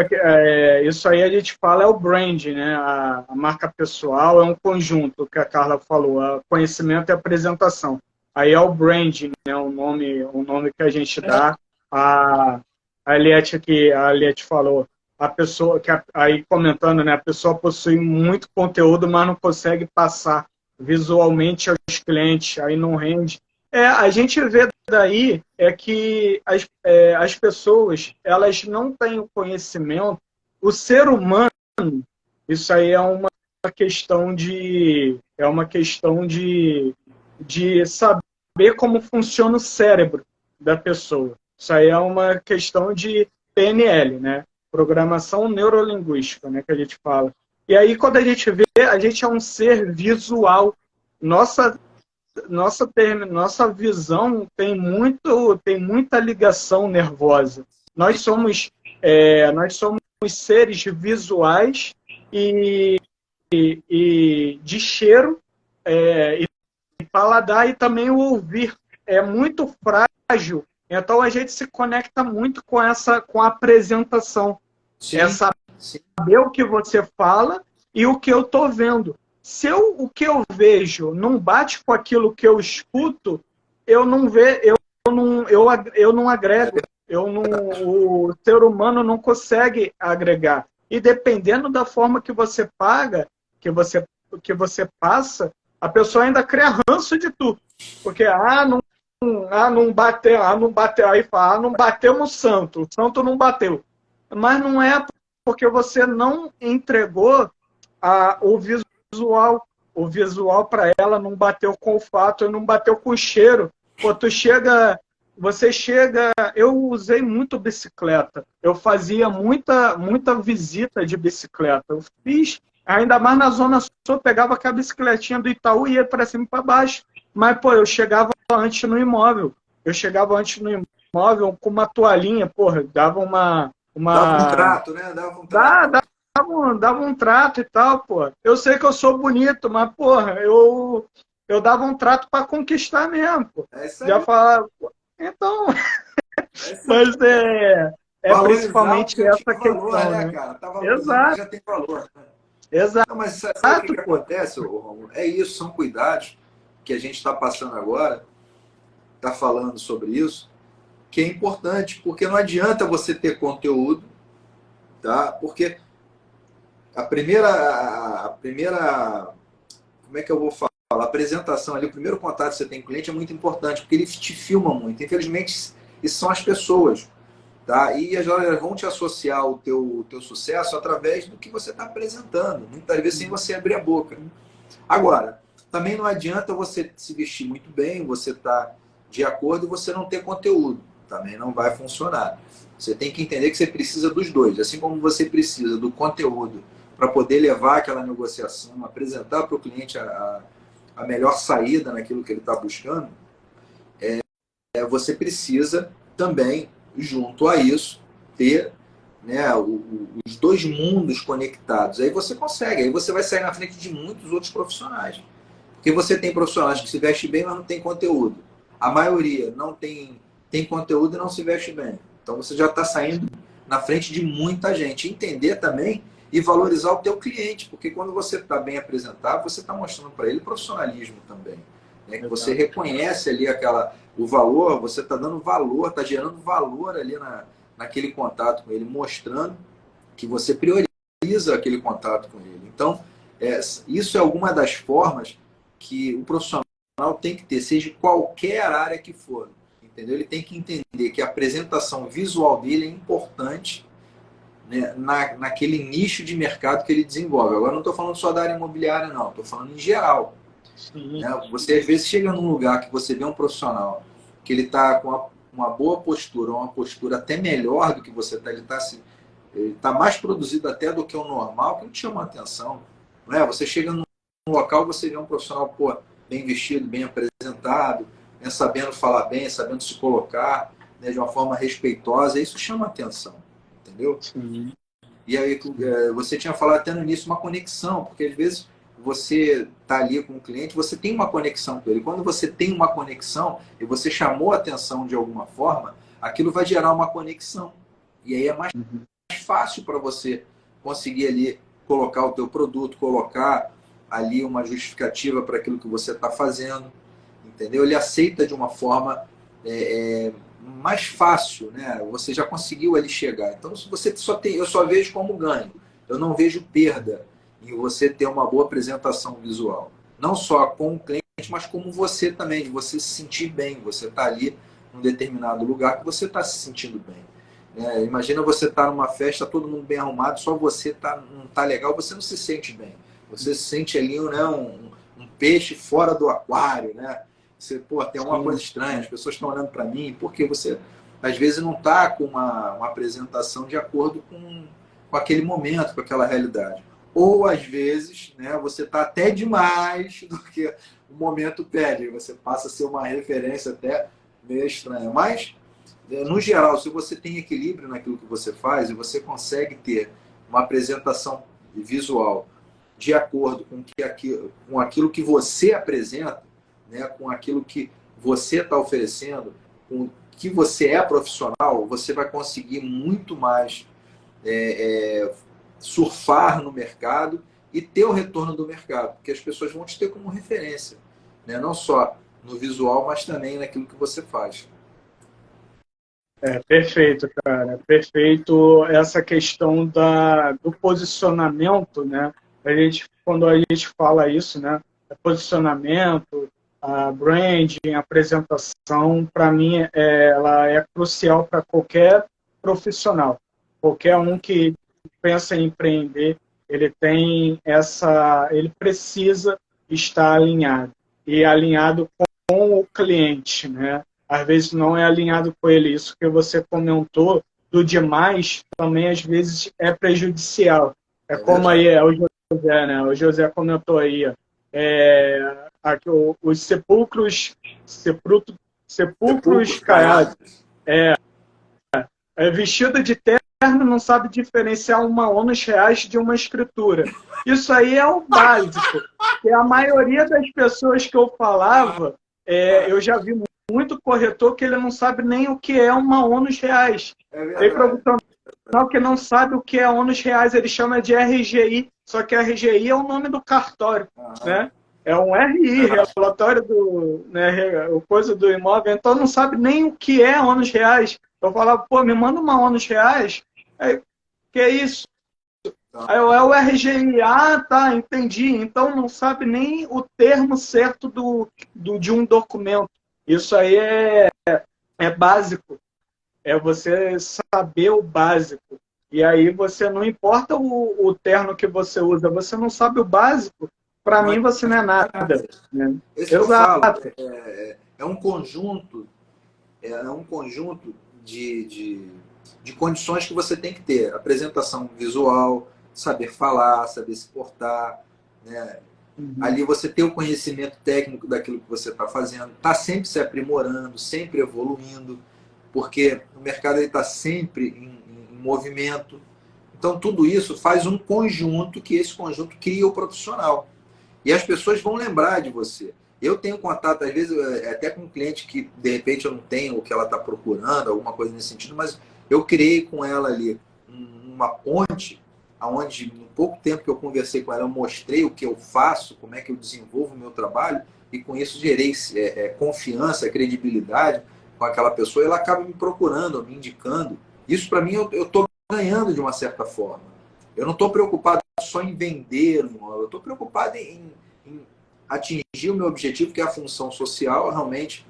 aí a gente fala é o brand, né? A marca pessoal é um conjunto, que a Carla falou, conhecimento e apresentação. Aí é o brand, né? O nome que a gente dá. A Eliette falou, a pessoa que aí comentando, né? A pessoa possui muito conteúdo, mas não consegue passar visualmente aos clientes, aí não rende. A gente vê daí que as pessoas elas não têm o conhecimento. O ser humano, isso aí é uma questão de saber como funciona o cérebro da pessoa. Isso aí é uma questão de PNL, né? Programação neurolinguística, né? Que a gente fala. E aí, quando a gente vê, a gente é um ser visual. Nossa visão tem muita ligação nervosa. Nós somos seres visuais e de cheiro e paladar, e também o ouvir é muito frágil. Então a gente se conecta muito com a apresentação. Sim, é saber o que você fala e o que eu estou vendo. Se o que eu vejo não bate com aquilo que eu escuto, eu não agrego. O ser humano não consegue agregar. E dependendo da forma que você paga, que você passa, a pessoa ainda cria ranço de tu. Porque, não bateu. Aí fala, não bateu no santo. O santo não bateu. Mas não é porque você não entregou o visual. O visual para ela não bateu com o olfato, não bateu com o cheiro. Pô, tu chega você chega... Eu usei muito bicicleta. Eu fazia muita visita de bicicleta. Eu fiz, ainda mais na Zona Sul, eu pegava com a bicicletinha do Itaú e ia para cima e para baixo. Mas, pô, eu chegava antes no imóvel. Eu chegava antes no imóvel com uma toalhinha, porra, dava Dava um uma... trato, né? Dava um trato. Dava um trato e tal, pô. Eu sei que eu sou bonito, mas, porra, eu dava um trato para conquistar mesmo, pô. É isso Já aí. falava, pô, então, É isso aí. mas é Valorizar o que principalmente já tinha essa valor, questão, né, né? cara? Tá valorizando o que Exato, já tem valor, né? Não, mas sabe o que exato, que pô. acontece, Romulo? É isso, são cuidados que a gente está passando agora, está falando sobre isso, que é importante, porque não adianta você ter conteúdo, tá? Porque a primeira, como é que eu vou falar? A apresentação ali, o primeiro contato que você tem com o cliente é muito importante, porque ele te filma muito. Infelizmente, isso são as pessoas, tá? E elas vão te associar o teu sucesso através do que você está apresentando, muitas vezes sem você abrir a boca. Agora, também não adianta você se vestir muito bem, você tá de acordo e você não ter conteúdo. Também não vai funcionar. Você tem que entender que você precisa dos dois. Assim como você precisa do conteúdo para poder levar aquela negociação, apresentar para o cliente a melhor saída naquilo que ele está buscando, você precisa também, junto a isso, ter, né, os dois mundos conectados. Aí você consegue, aí você vai sair na frente de muitos outros profissionais. Porque você tem profissionais que se vestem bem, mas não tem conteúdo. A maioria não tem conteúdo e não se veste bem. Então você já está saindo na frente de muita gente. Entender também e valorizar o teu cliente, porque quando você está bem apresentado, você está mostrando para ele profissionalismo também. Né? Que você Exato. reconhece ali o valor, você está dando valor, está gerando valor ali naquele contato com ele, mostrando que você prioriza aquele contato com ele. Então, isso é alguma das formas que o profissional tem que ter, seja qualquer área que for. Entendeu? Ele tem que entender que a apresentação visual dele é importante, né, naquele nicho de mercado que ele desenvolve. Agora, não estou falando só da área imobiliária, não. Estou falando em geral. Sim, Né? Você, às vezes, chega num lugar que você vê um profissional que ele está com uma boa postura, uma postura até melhor do que você está, ele tá mais produzido até do que o normal, que não te chama a atenção. Não é? Você chega num local, você vê um profissional, pô, bem vestido, bem apresentado, né, sabendo falar bem, sabendo se colocar, né, de uma forma respeitosa, isso chama a atenção, entendeu? sim, E aí sim. você tinha falado até no início uma conexão, porque às vezes você está ali com o cliente, você tem uma conexão com ele. Quando você tem uma conexão e você chamou a atenção de alguma forma, aquilo vai gerar uma conexão. E aí é mais Uhum. fácil para você conseguir ali colocar o teu produto, colocar ali uma justificativa para aquilo que você está fazendo, entendeu? Ele aceita de uma forma mais fácil, né? Você já conseguiu ali chegar. Então, se você só tem, eu só vejo como ganho. Eu não vejo perda em você ter uma boa apresentação visual, não só com o cliente, mas como você também, de você se sentir bem. Você está ali num determinado lugar que você está se sentindo bem. Imagina você estar numa festa, todo mundo bem arrumado, só você não está legal, você não se sente bem. Você se sente ali, né, um peixe fora do aquário, né? Você, pô, tem alguma coisa Sim, estranha, as pessoas estão olhando para mim, porque você, às vezes, não está com uma apresentação de acordo com aquele momento, com aquela realidade. Ou, às vezes, né, você está até demais do que o momento pede, você passa a ser uma referência até meio estranha. Mas no geral, se você tem equilíbrio naquilo que você faz e você consegue ter uma apresentação visual de acordo com aquilo que você apresenta, né, com aquilo que você está oferecendo, com o que você é profissional, você vai conseguir muito mais surfar no mercado e ter o retorno do mercado, porque as pessoas vão te ter como referência, né, não só no visual, mas também naquilo que você faz. perfeito, cara. Perfeito essa questão do posicionamento, né? Quando a gente fala isso, né? Posicionamento, a branding, a apresentação, para mim, ela é crucial para qualquer profissional. Qualquer um que pensa em empreender, ele precisa estar alinhado e alinhado com o cliente, né? às vezes não é alinhado com ele. Isso que você comentou do demais também às vezes é prejudicial. É É como verdade. aí é o José, né? O José comentou aí, ó, aqui, os sepulcros Sepulcros caiados, caiados. vestido de terno, não sabe diferenciar uma ônus reais de uma escritura. Isso aí é o básico. E a maioria das pessoas que eu falava, eu já vi muito corretor que ele não sabe nem o que é uma ônus reais. É Tem verdade. profissional que não sabe o que é ônus reais, ele chama de RGI, só que RGI é o nome do cartório, Aham. né? É um RI, relatório do, né, o coisa do imóvel, então não sabe nem o que é ônus reais. Eu falava, pô, me manda uma ônus reais. Aí, que é isso? Aí eu, é o RGI. Ah, tá, entendi. Então não sabe nem o termo certo de um documento. Isso aí é básico. É você saber o básico. E aí você não importa o terno que você usa, você não sabe o básico, para Não mim você não é nada. adianta. Né? Esse que eu falo, Exato. é um conjunto, é um conjunto de condições que você tem que ter. Apresentação visual, saber falar, saber se portar, né? Uhum. Ali você ter o conhecimento técnico daquilo que você está fazendo, está sempre se aprimorando, sempre evoluindo, porque o mercado está sempre em movimento. Então, tudo isso faz um conjunto, que esse conjunto cria o profissional. E as pessoas vão lembrar de você. Eu tenho contato, às vezes, até com um cliente que, de repente, eu não tenho o que ela está procurando, alguma coisa nesse sentido, mas eu criei com ela ali uma ponte, onde, em pouco tempo que eu conversei com ela, eu mostrei o que eu faço, como é que eu desenvolvo o meu trabalho, e com isso gerei confiança, credibilidade com aquela pessoa, e ela acaba me procurando, me indicando. Isso, para mim, eu estou ganhando de uma certa forma. Eu não estou preocupado só em vender um imóvel, eu estou preocupado em atingir o meu objetivo, que é a função social, realmente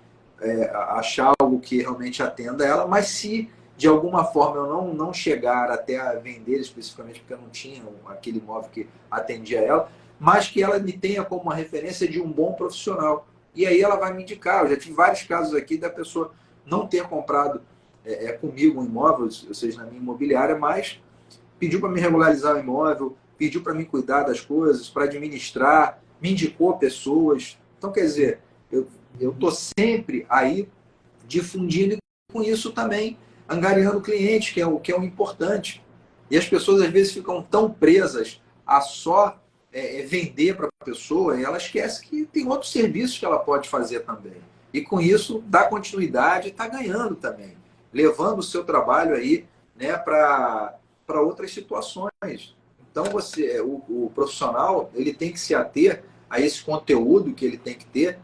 achar algo que realmente atenda ela, mas se de alguma forma eu não chegar até a vender especificamente, porque eu não tinha aquele imóvel que atendia ela, mas que ela me tenha como uma referência de um bom profissional. E aí ela vai me indicar. Eu já tive vários casos aqui da pessoa não ter comprado comigo um imóvel, ou seja, na minha imobiliária, mas pediu para me regularizar o imóvel, pediu para me cuidar das coisas, para administrar, me indicou pessoas. Então, quer dizer, eu estou sempre aí difundindo, e com isso também angariando clientes, que é o importante. E as pessoas às vezes ficam tão presas a só vender para a pessoa, e ela esquece que tem outros serviços que ela pode fazer também. E com isso dá continuidade e está ganhando também, levando o seu trabalho aí, né, para outras situações. Então o profissional, ele tem que se ater a esse conteúdo que ele tem que ter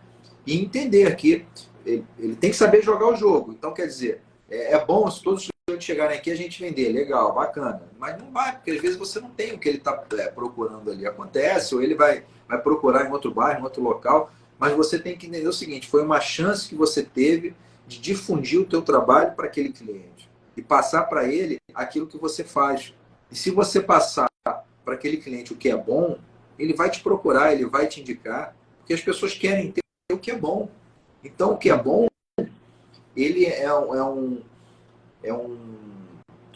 e entender que ele tem que saber jogar o jogo. Então, quer dizer, é bom se todos os estudantes chegarem aqui a gente vender, legal, bacana. Mas não vai, porque às vezes você não tem o que ele está procurando ali. Acontece, ou ele vai procurar em outro bairro, em outro local, mas você tem que entender o seguinte, foi uma chance que você teve de difundir o teu trabalho para aquele cliente e passar para ele aquilo que você faz. E se você passar para aquele cliente o que é bom, ele vai te procurar, ele vai te indicar, porque as pessoas querem ter o que é bom. Então, o que é bom, ele é um.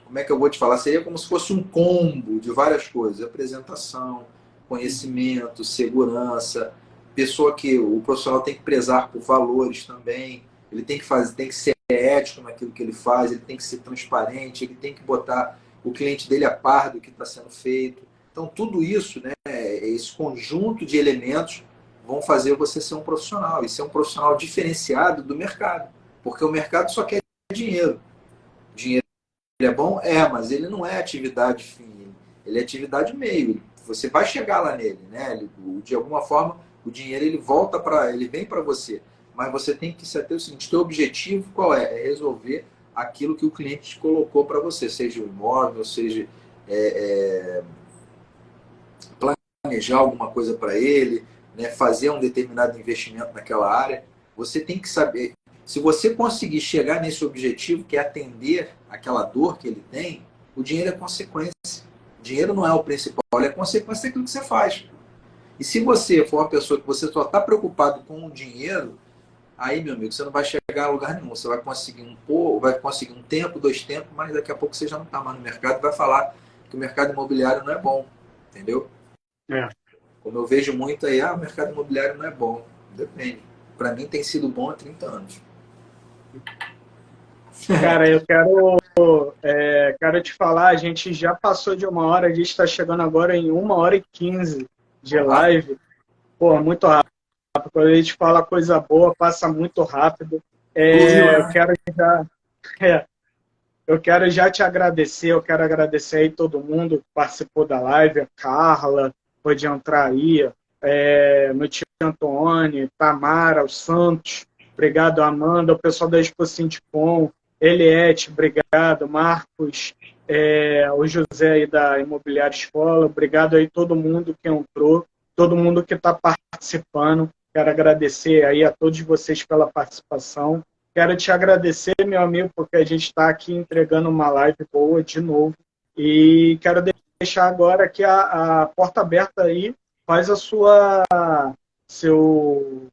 Como é que eu vou te falar? Seria como se fosse um combo de várias coisas: apresentação, conhecimento, segurança, pessoa que o profissional tem que prezar por valores também, ele tem que ser ético naquilo que ele faz, ele tem que ser transparente, ele tem que botar o cliente dele a par do que está sendo feito. Então, tudo isso, né, esse conjunto de elementos vão fazer você ser um profissional e ser um profissional diferenciado do mercado, porque o mercado só quer dinheiro. Dinheiro é bom? É, mas ele não é atividade fim, ele é atividade meio. Você vai chegar lá nele, né? De alguma forma, o dinheiro ele vem para você, mas você tem que saber o seguinte: teu objetivo qual é? É resolver aquilo que o cliente te colocou para você, seja o imóvel, seja planejar alguma coisa para ele, né, fazer um determinado investimento naquela área. Você tem que saber, se você conseguir chegar nesse objetivo, que é atender aquela dor que ele tem, o dinheiro é consequência. O dinheiro não é o principal, ele é consequência daquilo que você faz. E se você for uma pessoa que você só está preocupado com o dinheiro, aí, meu amigo, você não vai chegar a lugar nenhum. Você vai conseguir um pouco, vai conseguir um tempo, 2 tempos, mas daqui a pouco você já não está mais no mercado e vai falar que o mercado imobiliário não é bom, entendeu? É. Como eu vejo muito aí, o mercado imobiliário não é bom. Depende. Para mim tem sido bom há 30 anos. Cara, quero te falar, a gente já passou de 1 hora, a gente está chegando agora em 1 hora e 15 de Bom, rápido. live. Pô, muito rápido. Quando a gente fala coisa boa, passa muito rápido. Fluiu, Eu né? quero já, é, eu quero já te agradecer, eu quero agradecer aí todo mundo que participou da live, a Carla, pode entrar aí, meu tio Antônio, Tamara, o Santos, obrigado, Amanda, o pessoal da Expo Sindicom, Eliette, obrigado, Marcos, o José aí da Imobiliária Escola, obrigado aí todo mundo que entrou, todo mundo que está participando, quero agradecer aí a todos vocês pela participação. Quero te agradecer, meu amigo, porque a gente está aqui entregando uma live boa de novo. E quero deixar agora aqui a porta aberta aí. Faz seu, seu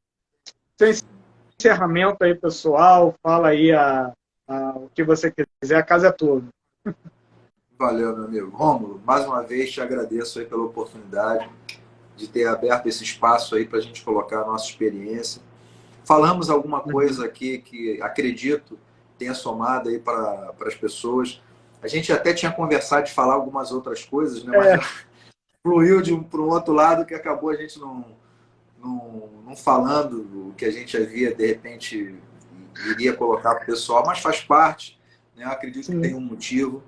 encerramento aí, pessoal. Fala aí o que você quiser. A casa é tua. Valeu, meu amigo. Rômulo, mais uma vez te agradeço aí pela oportunidade de ter aberto esse espaço aí para a gente colocar a nossa experiência. Falamos alguma coisa aqui que acredito tenha somado aí para as pessoas. A gente até tinha conversado de falar algumas outras coisas, né? Mas fluiu para um outro lado que acabou a gente não falando o que a gente havia, de repente, iria colocar para o pessoal, mas faz parte, né? Eu acredito que tem um motivo.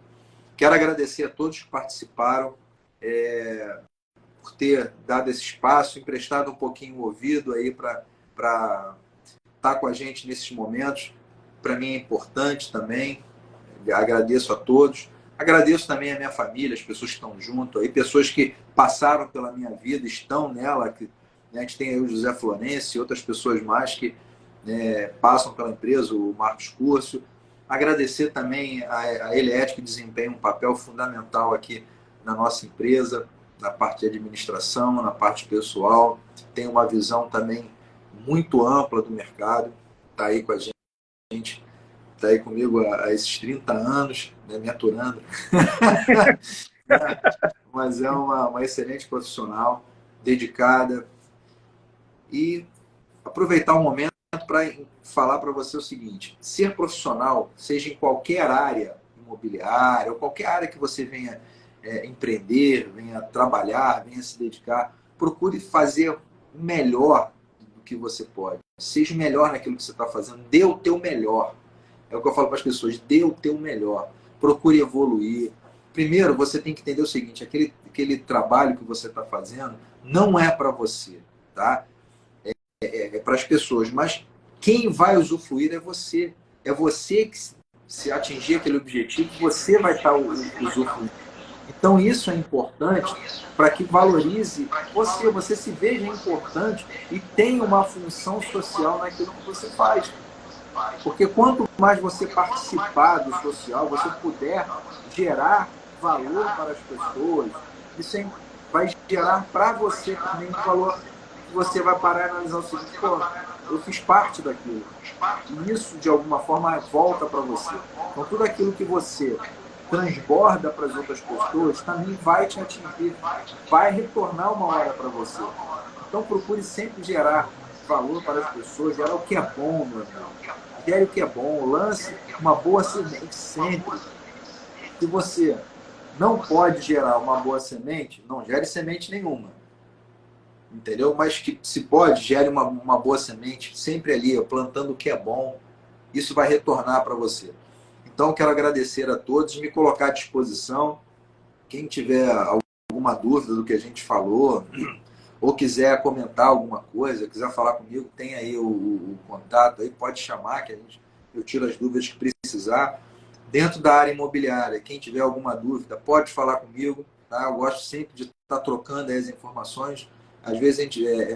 Quero agradecer a todos que participaram, por ter dado esse espaço, emprestado um pouquinho o ouvido aí para estar com a gente nesses momentos. Para mim é importante também. Agradeço a todos. Agradeço também a minha família, as pessoas que estão junto aí, pessoas que passaram pela minha vida, estão nela, que, né, a gente tem aí o José Florencio e outras pessoas mais que, né, passam pela empresa, o Marcos Curso. Agradecer também a Eliette, que desempenha um papel fundamental aqui na nossa empresa, na parte de administração, na parte pessoal. Tem uma visão também muito ampla do mercado, está aí com a gente, está aí comigo há esses 30 anos, né, me aturando. Mas é uma excelente profissional, dedicada. E aproveitar o momento para falar para você o seguinte: ser profissional, seja em qualquer área imobiliária, ou qualquer área que você venha empreender, venha trabalhar, venha se dedicar, procure fazer melhor do que você pode. Seja melhor naquilo que você está fazendo, dê o teu melhor. É o que eu falo para as pessoas: dê o teu melhor. Procure evoluir. Primeiro, você tem que entender o seguinte: aquele trabalho que você está fazendo não é para você, tá? É para as pessoas, mas quem vai usufruir é você. É você que, se atingir aquele objetivo, você vai estar usufruindo. Então, isso é importante para que valorize você se veja importante e tenha uma função social naquilo que você faz. Porque quanto mais você participar do social, você puder gerar valor para as pessoas, isso vai gerar para você também um valor que você vai parar e analisar o seguinte: pô, eu fiz parte daquilo. E isso, de alguma forma, volta para você. Então, tudo aquilo que você transborda para as outras pessoas também vai te atingir, vai retornar uma hora para você. Então, procure sempre gerar valor para as pessoas, gerar o que é bom, meu irmão. Gere o que é bom, lance uma boa semente sempre. Se você não pode gerar uma boa semente, não gere semente nenhuma. Entendeu? Mas que se pode, gere uma boa semente, sempre ali, plantando o que é bom. Isso vai retornar para você. Então, quero agradecer a todos, me colocar à disposição. Quem tiver alguma dúvida do que a gente falou, ou quiser comentar alguma coisa, quiser falar comigo, tem aí o contato, aí pode chamar, que eu tiro as dúvidas que precisar. Dentro da área imobiliária, quem tiver alguma dúvida, pode falar comigo. Tá? Eu gosto sempre de estar trocando as informações. Às vezes,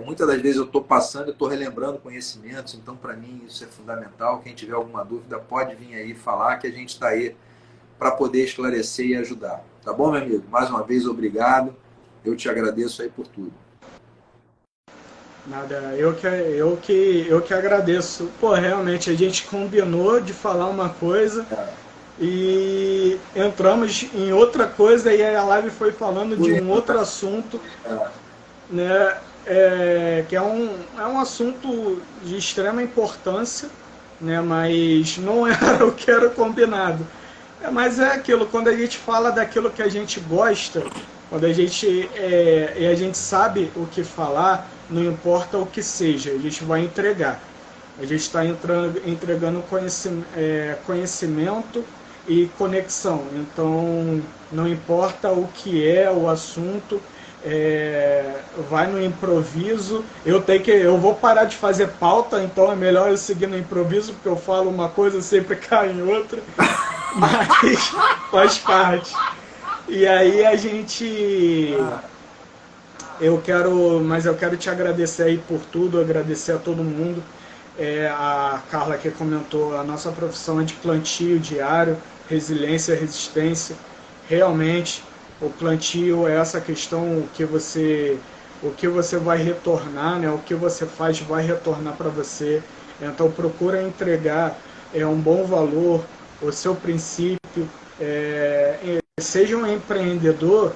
muitas das vezes eu estou passando e estou relembrando conhecimentos, então para mim isso é fundamental. Quem tiver alguma dúvida pode vir aí falar, que a gente está aí para poder esclarecer e ajudar. Tá bom, meu amigo? Mais uma vez, obrigado. Eu te agradeço aí por tudo. Nada, eu que agradeço. Pô, realmente, a gente combinou de falar uma coisa e entramos em outra coisa e a live foi falando de Fui um outro entrar. assunto, É, né? Que é um assunto de extrema importância, né? Mas não era o que era combinado. Mas é aquilo, quando a gente fala daquilo que a gente gosta, quando a gente sabe o que falar, não importa o que seja, a gente vai entregar. A gente está entregando conhecimento e conexão. Então, não importa o que é o assunto, vai no improviso. Eu vou parar de fazer pauta, então é melhor eu seguir no improviso, porque eu falo uma coisa sempre cai em outra, mas faz parte. E aí a gente, mas eu quero te agradecer aí por tudo, agradecer a todo mundo. A Carla que comentou, a nossa profissão é de plantio diário, resiliência, resistência. Realmente, o plantio é essa questão, o que você vai retornar, né? O que você faz vai retornar para você. Então procura entregar um bom valor, o seu princípio. Seja um empreendedor,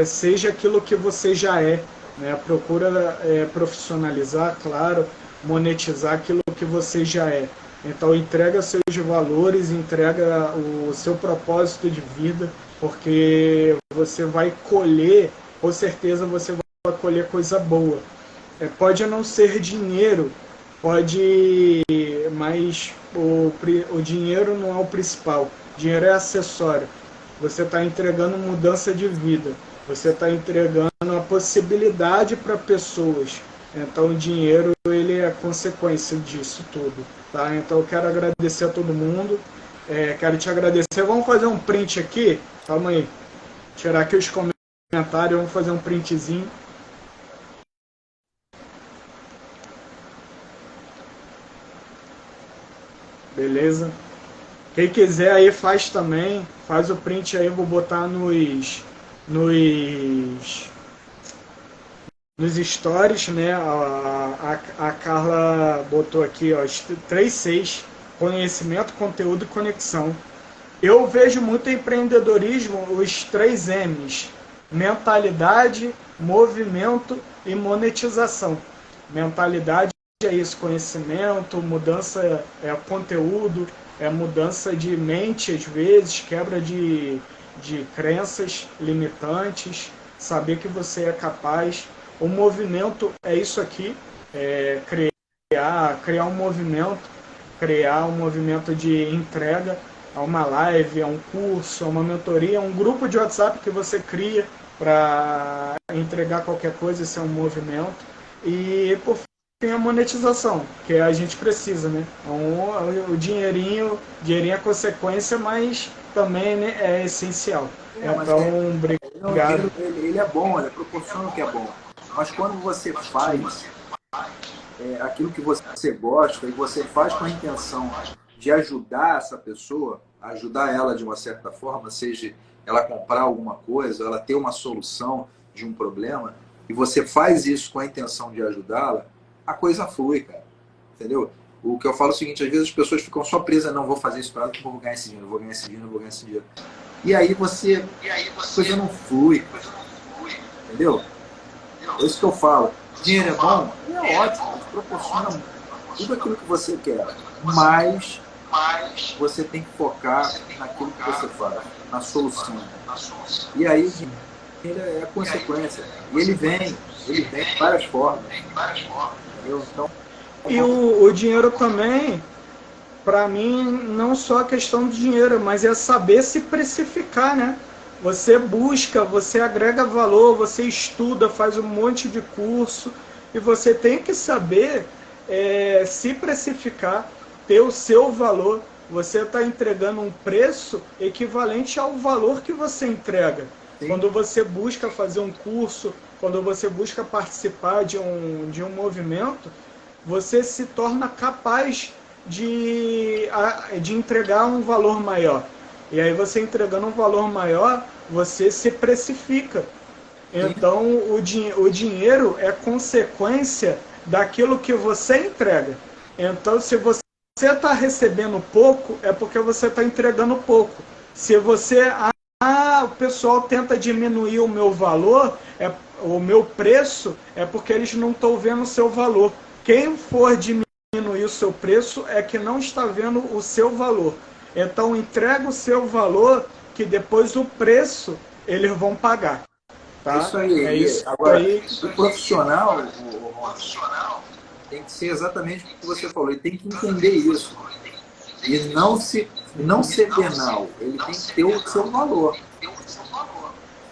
seja aquilo que você já é, né? Procura profissionalizar, claro, monetizar aquilo que você já é. Então entrega seus valores, entrega o seu propósito de vida, porque você vai colher, com certeza você vai colher coisa boa. Pode não ser dinheiro, pode, mas o dinheiro não é o principal. O dinheiro é acessório. Você está entregando mudança de vida. Você está entregando a possibilidade para pessoas. Então o dinheiro ele é consequência disso tudo. Tá? Então eu quero agradecer a todo mundo. Quero te agradecer. Vamos fazer um print aqui. Calma aí. Tirar aqui os comentários. Vamos fazer um printzinho. Beleza? Quem quiser aí faz também. Faz o print aí. Vou botar nos stories, né? A Carla botou aqui, ó, 3 conhecimento, conteúdo e conexão. Eu vejo muito empreendedorismo, os 3 M's: mentalidade, movimento e monetização. Mentalidade é isso, conhecimento, mudança conteúdo, mudança de mente às vezes, quebra de crenças limitantes, saber que você é capaz. O movimento é isso aqui, criar um movimento de entrega, a uma live, a um curso, a uma mentoria, um grupo de WhatsApp que você cria para entregar qualquer coisa, esse é um movimento. E por fim a monetização, que a gente precisa, né? O dinheirinho é consequência, mas também, né, é essencial. Então, não, o obrigado. dinheiro ele é bom, ele proporciona o que é bom. Mas quando você faz aquilo que você gosta e você faz com a intenção de ajudar essa pessoa, ajudar ela de uma certa forma, seja ela comprar alguma coisa, ela ter uma solução de um problema, e você faz isso com a intenção de ajudá-la, a coisa flui, cara. Entendeu? O que eu falo é o seguinte, às vezes as pessoas ficam só presas, não vou fazer isso para ela, porque eu vou ganhar esse dinheiro, vou ganhar esse dinheiro, vou ganhar esse dinheiro. E aí a coisa não flui, entendeu? É isso que eu falo. Dinheiro é bom? É ótimo, te proporciona tudo aquilo que você quer, mas você tem que focar naquilo que você faz, na solução. E aí o dinheiro é a consequência. E ele vem de várias formas. Entendeu? Então, E o dinheiro também, para mim, não só a questão do dinheiro, mas é saber se precificar, né? Você busca, você agrega valor, você estuda, faz um monte de curso, e você tem que saber se precificar, ter o seu valor. Você está entregando um preço equivalente ao valor que você entrega. sim. Quando você busca fazer um curso, quando você busca participar de um movimento, você se torna capaz de entregar um valor maior. E aí você entregando um valor maior, você se precifica. Então o dinheiro é consequência daquilo que você entrega. Então, se você está recebendo pouco, é porque você está entregando pouco. Se você... o pessoal tenta diminuir o meu valor, o meu preço, é porque eles não estão vendo o seu valor. Quem for diminuir o seu preço é que não está vendo o seu valor. Então, entrega o seu valor, que depois o preço eles vão pagar. Tá? Isso aí. É isso agora, aí. O profissional, tem que ser exatamente o que você falou. Ele tem que entender isso. E não ser penal. Ele tem que ter o seu valor.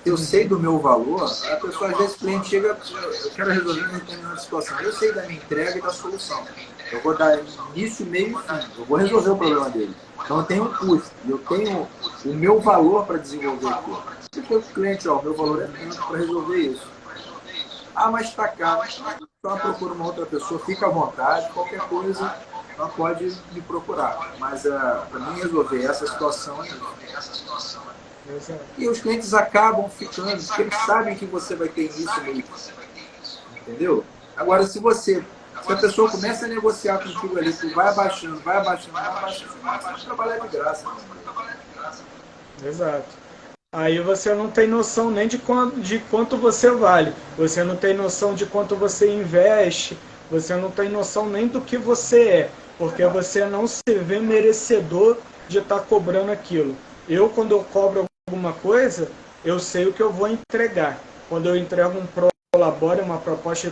Eu sei do meu valor, a pessoa, às vezes, o cliente chega, eu quero resolver uma determinada situação. Eu sei da minha entrega e da solução. Eu vou dar início, meio e fim. Eu vou resolver o problema dele. Então, eu tenho um custo. Eu tenho o meu valor para desenvolver aquilo. Eu chego para o cliente, o meu valor é tanto para resolver isso. Ah, mas está caro. Então, procura uma outra pessoa, fica à vontade, qualquer coisa, ela pode me procurar. Mas, para mim, resolver essa situação é isso. E os clientes acabam ficando, porque eles sabem que você vai ter isso meio. Entendeu? Agora, se a pessoa começa a negociar contigo ali, tu vai abaixando, você vai trabalhar de graça. Exato. Aí você não tem noção nem de quanto você vale. Você não tem noção de quanto você investe. Você não tem noção nem do que você é. Porque você não se vê merecedor de estar cobrando aquilo. Quando eu cobro alguma coisa, eu sei o que eu vou entregar. Quando eu entrego um prolabore, uma proposta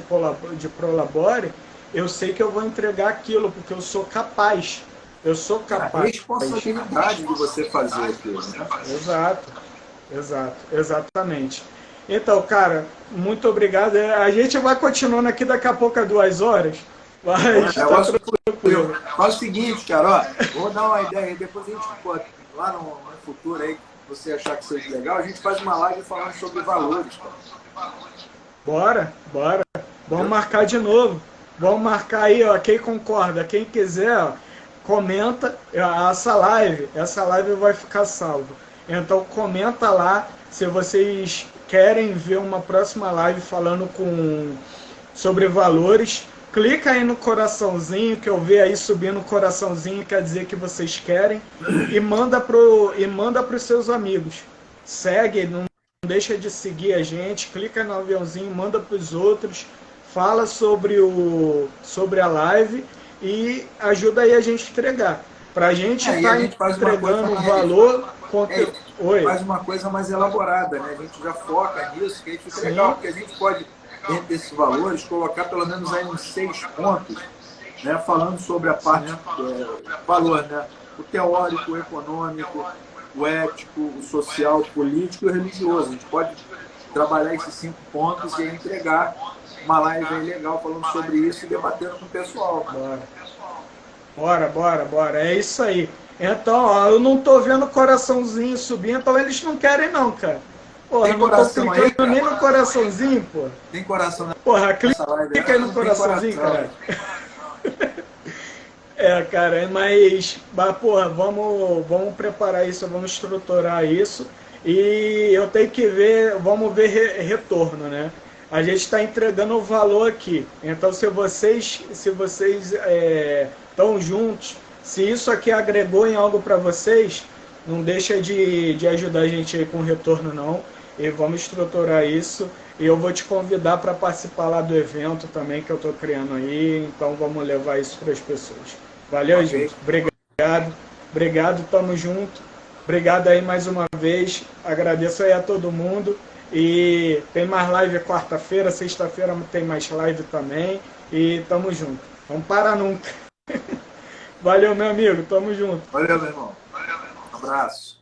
de prolabore, eu sei que eu vou entregar aquilo, porque eu sou capaz. Eu sou capaz. A responsabilidade de você fazer aquilo, né? Exatamente. Então, cara, muito obrigado. A gente vai continuando aqui daqui a pouco às 2 horas. Mas tá tranquilo. Faz o seguinte, cara, vou dar uma ideia aí, depois a gente pode, lá no futuro aí, você achar que seja legal, a gente faz uma live falando sobre valores, cara. Bora. Vamos marcar de novo. Vamos marcar aí, ó, quem concorda, quem quiser, ó, comenta essa live vai ficar salva. Então comenta lá se vocês querem ver uma próxima live falando sobre valores. Clica aí no coraçãozinho, que eu vejo aí subindo o coraçãozinho, quer dizer que vocês querem, e manda pros seus amigos. Segue, não deixa de seguir a gente, clica no aviãozinho, manda pros outros, fala sobre a live e ajuda aí a gente a entregar. Pra gente estar entregando valor, faz uma coisa mais elaborada, né? A gente já foca nisso, que a gente fica legal, porque a gente pode, dentro desses valores, colocar pelo menos aí uns 6 pontos, né? Falando sobre a parte valor, né? O teórico, o econômico, o ético, o social, o político e o religioso. A gente pode trabalhar esses 5 pontos e entregar uma live aí legal falando sobre isso e debatendo com o pessoal. Bora. É isso aí. Então, ó, eu não tô vendo o coraçãozinho subir, então eles não querem não, cara. Porra, tem coração não tô clicando nem no coraçãozinho, pô. Tem coração na Porra, clica aí no coraçãozinho, cara. Cara, mas porra, vamos preparar isso, vamos estruturar isso. E eu tenho que vamos ver retorno, né? A gente está entregando o valor aqui. Então, se vocês estão juntos, se isso aqui agregou em algo para vocês, não deixa de ajudar a gente aí com retorno, não. E vamos estruturar isso. E eu vou te convidar para participar lá do evento também que eu estou criando aí. Então, vamos levar isso para as pessoas. Valeu, gente. Obrigado, tamo junto. Obrigado aí mais uma vez. Agradeço aí a todo mundo. E tem mais live quarta-feira, sexta-feira tem mais live também. E tamo junto. Vamos parar nunca. Valeu, meu amigo. Tamo junto. Valeu, meu irmão. Um abraço.